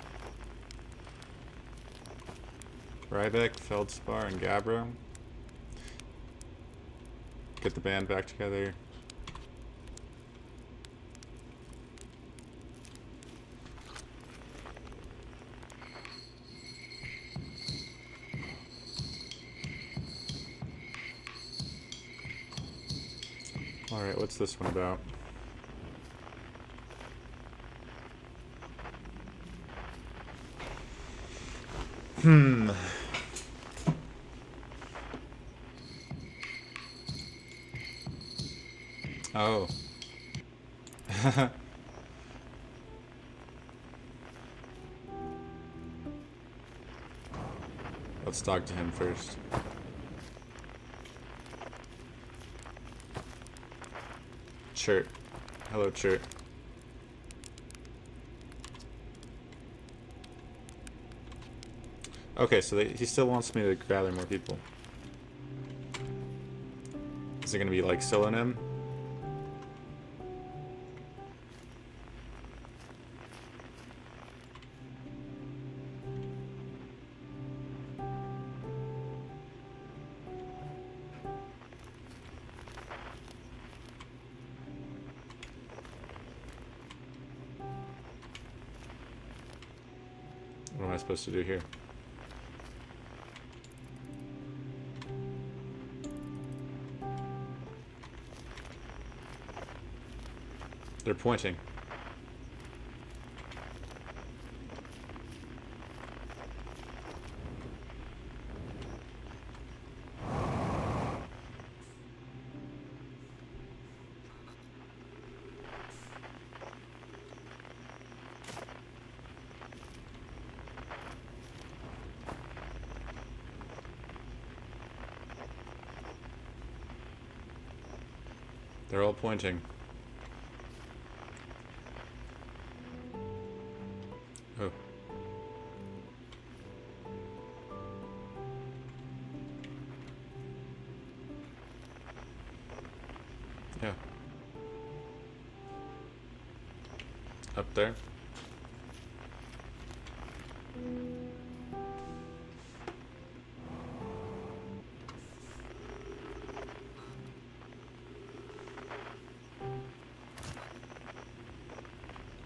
Rybeck, Feldspar, and Gabbro? Get the band back together. Alright, what's this one about? Oh. Let's talk to him first. Chert. Hello, Chert. Okay, so he still wants me to gather more people. Is it gonna be like Synonym? What am I supposed to do here? They're pointing. They're all pointing. Oh. Yeah. Up there.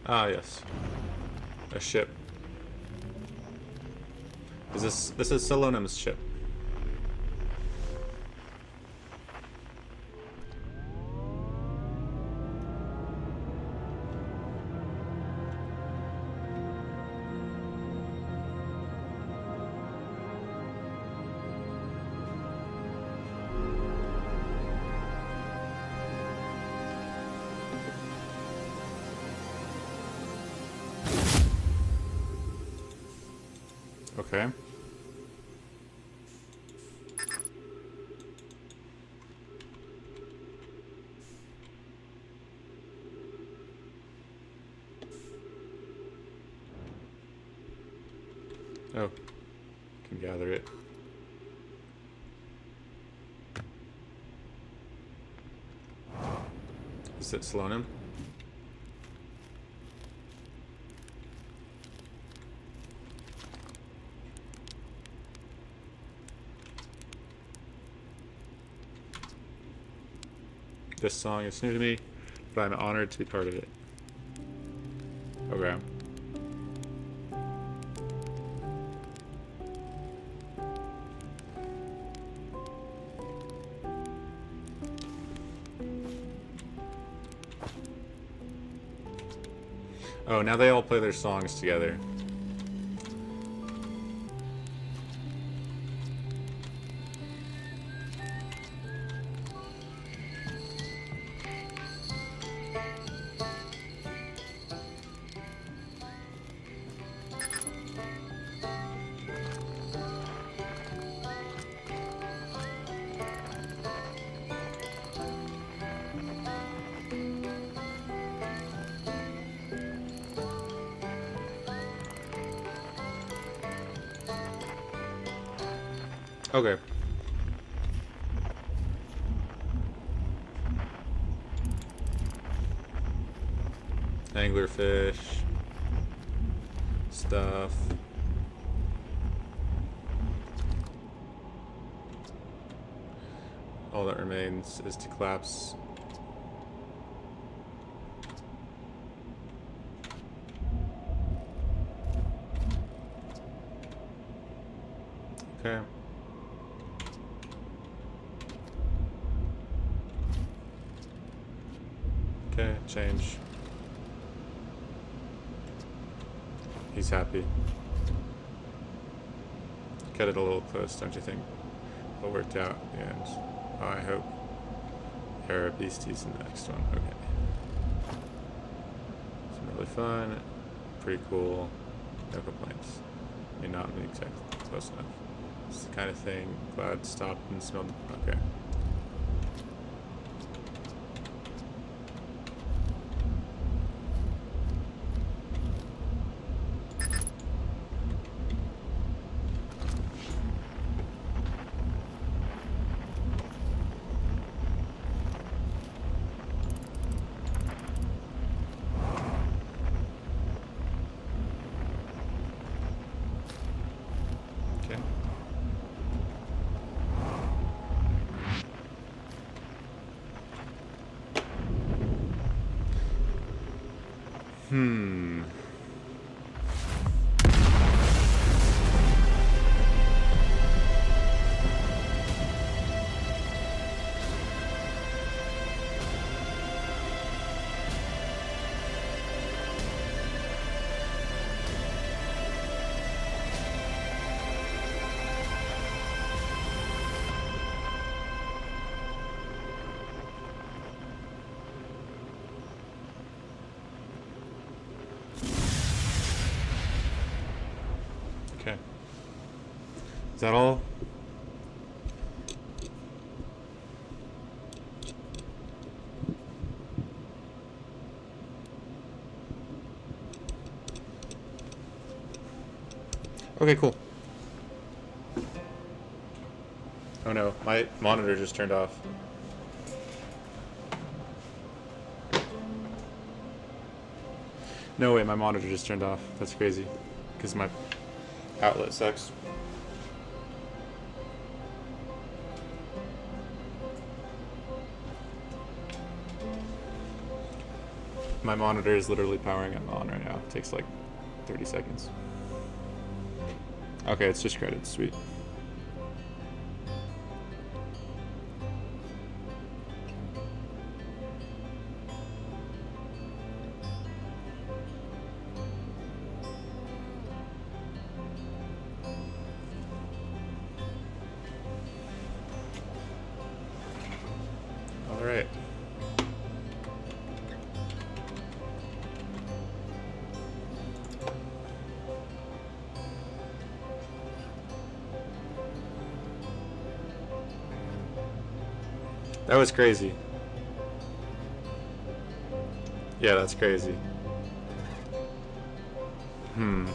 Ah, yes. A ship. This is Selonim's ship. Okay. Oh, can gather it. Is it slowing him? This song is new to me, but I'm honored to be part of it. Okay. Oh, now they all play their songs together. Okay. Anglerfish. Stuff. All that remains is to collapse. Okay. Okay, change. He's happy. Cut it a little close, don't you think? It worked out at the end. Oh, I hope. Era Beasties in the next one. Okay. It's really fun. Pretty cool. No complaints. May not be exactly close enough. It's the kind of thing. Glad stopped and smelled. Okay. Okay. Hmm. Okay. Is that all? Okay, cool. Oh no, my monitor just turned off. No way, my monitor just turned off. That's crazy. Because my outlet sucks. My monitor is literally powering it on right now. It takes like 30 seconds. Okay, it's just credits. Sweet. All right. That was crazy. Yeah, that's crazy. Hmm.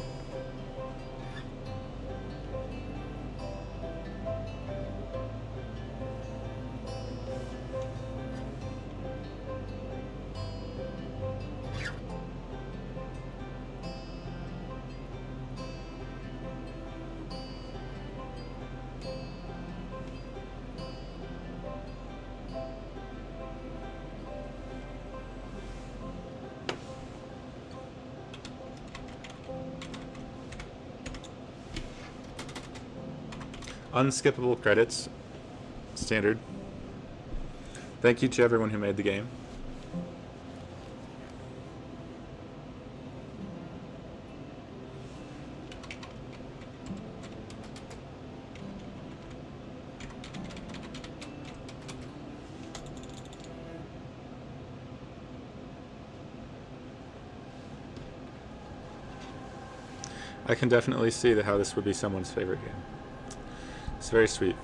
Unskippable credits. Standard. Thank you to everyone who made the game. I can definitely see how this would be someone's favorite game. It's very sweet.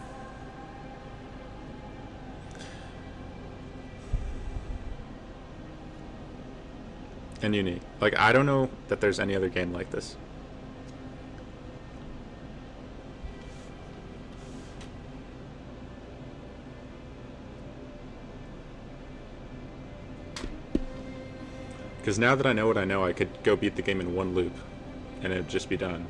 And unique. Like, I don't know that there's any other game like this. Because now that I know what I know, I could go beat the game in one loop, and it'd just be done.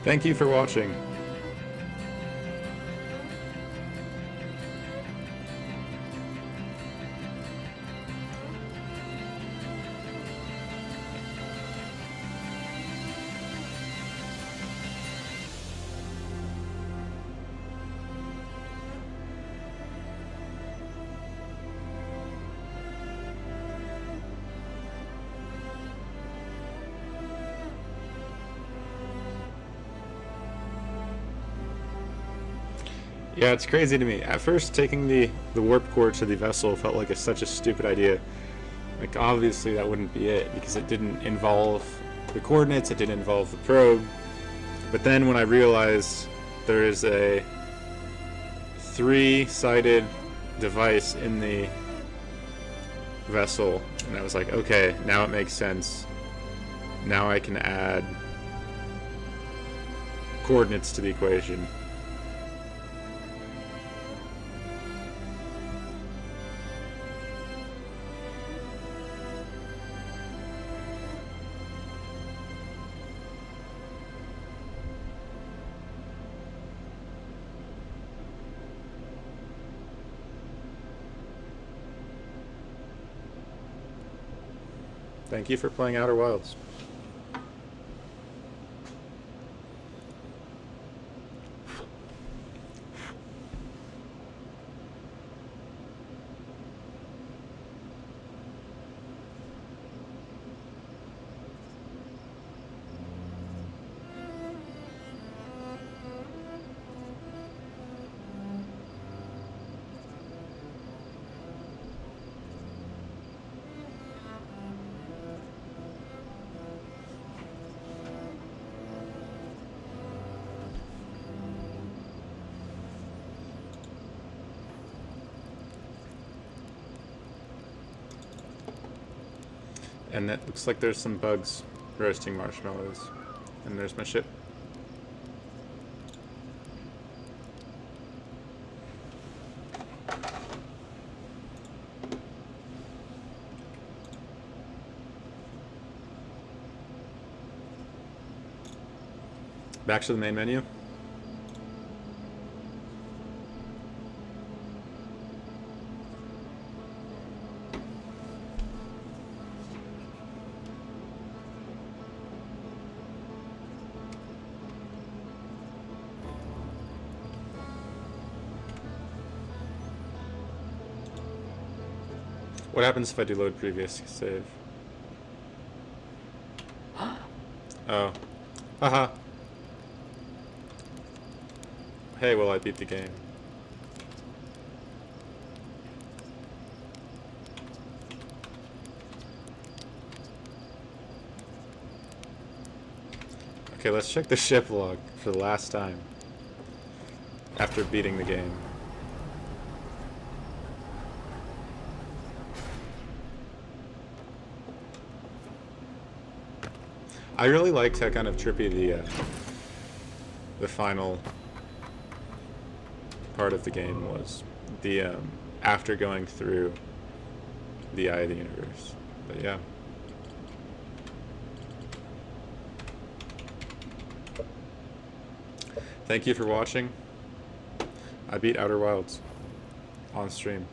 Thank you for watching. Yeah, it's crazy to me. At first, taking the warp core to the vessel felt like such a stupid idea. Like, obviously that wouldn't be it, because it didn't involve the coordinates, it didn't involve the probe. But then when I realized there is a 3-sided device in the vessel, and I was like, okay, now it makes sense. Now I can add coordinates to the equation. Thank you for playing Outer Wilds. And it looks like there's some bugs roasting marshmallows. And there's my ship. Back to the main menu. What happens if I do load previous save? Oh. Haha. Hey, well, I beat the game. Okay, let's check the ship log for the last time. After beating the game. I really liked how kind of trippy the final part of the game was. The after going through the Eye of the Universe. But yeah. Thank you for watching. I beat Outer Wilds on stream.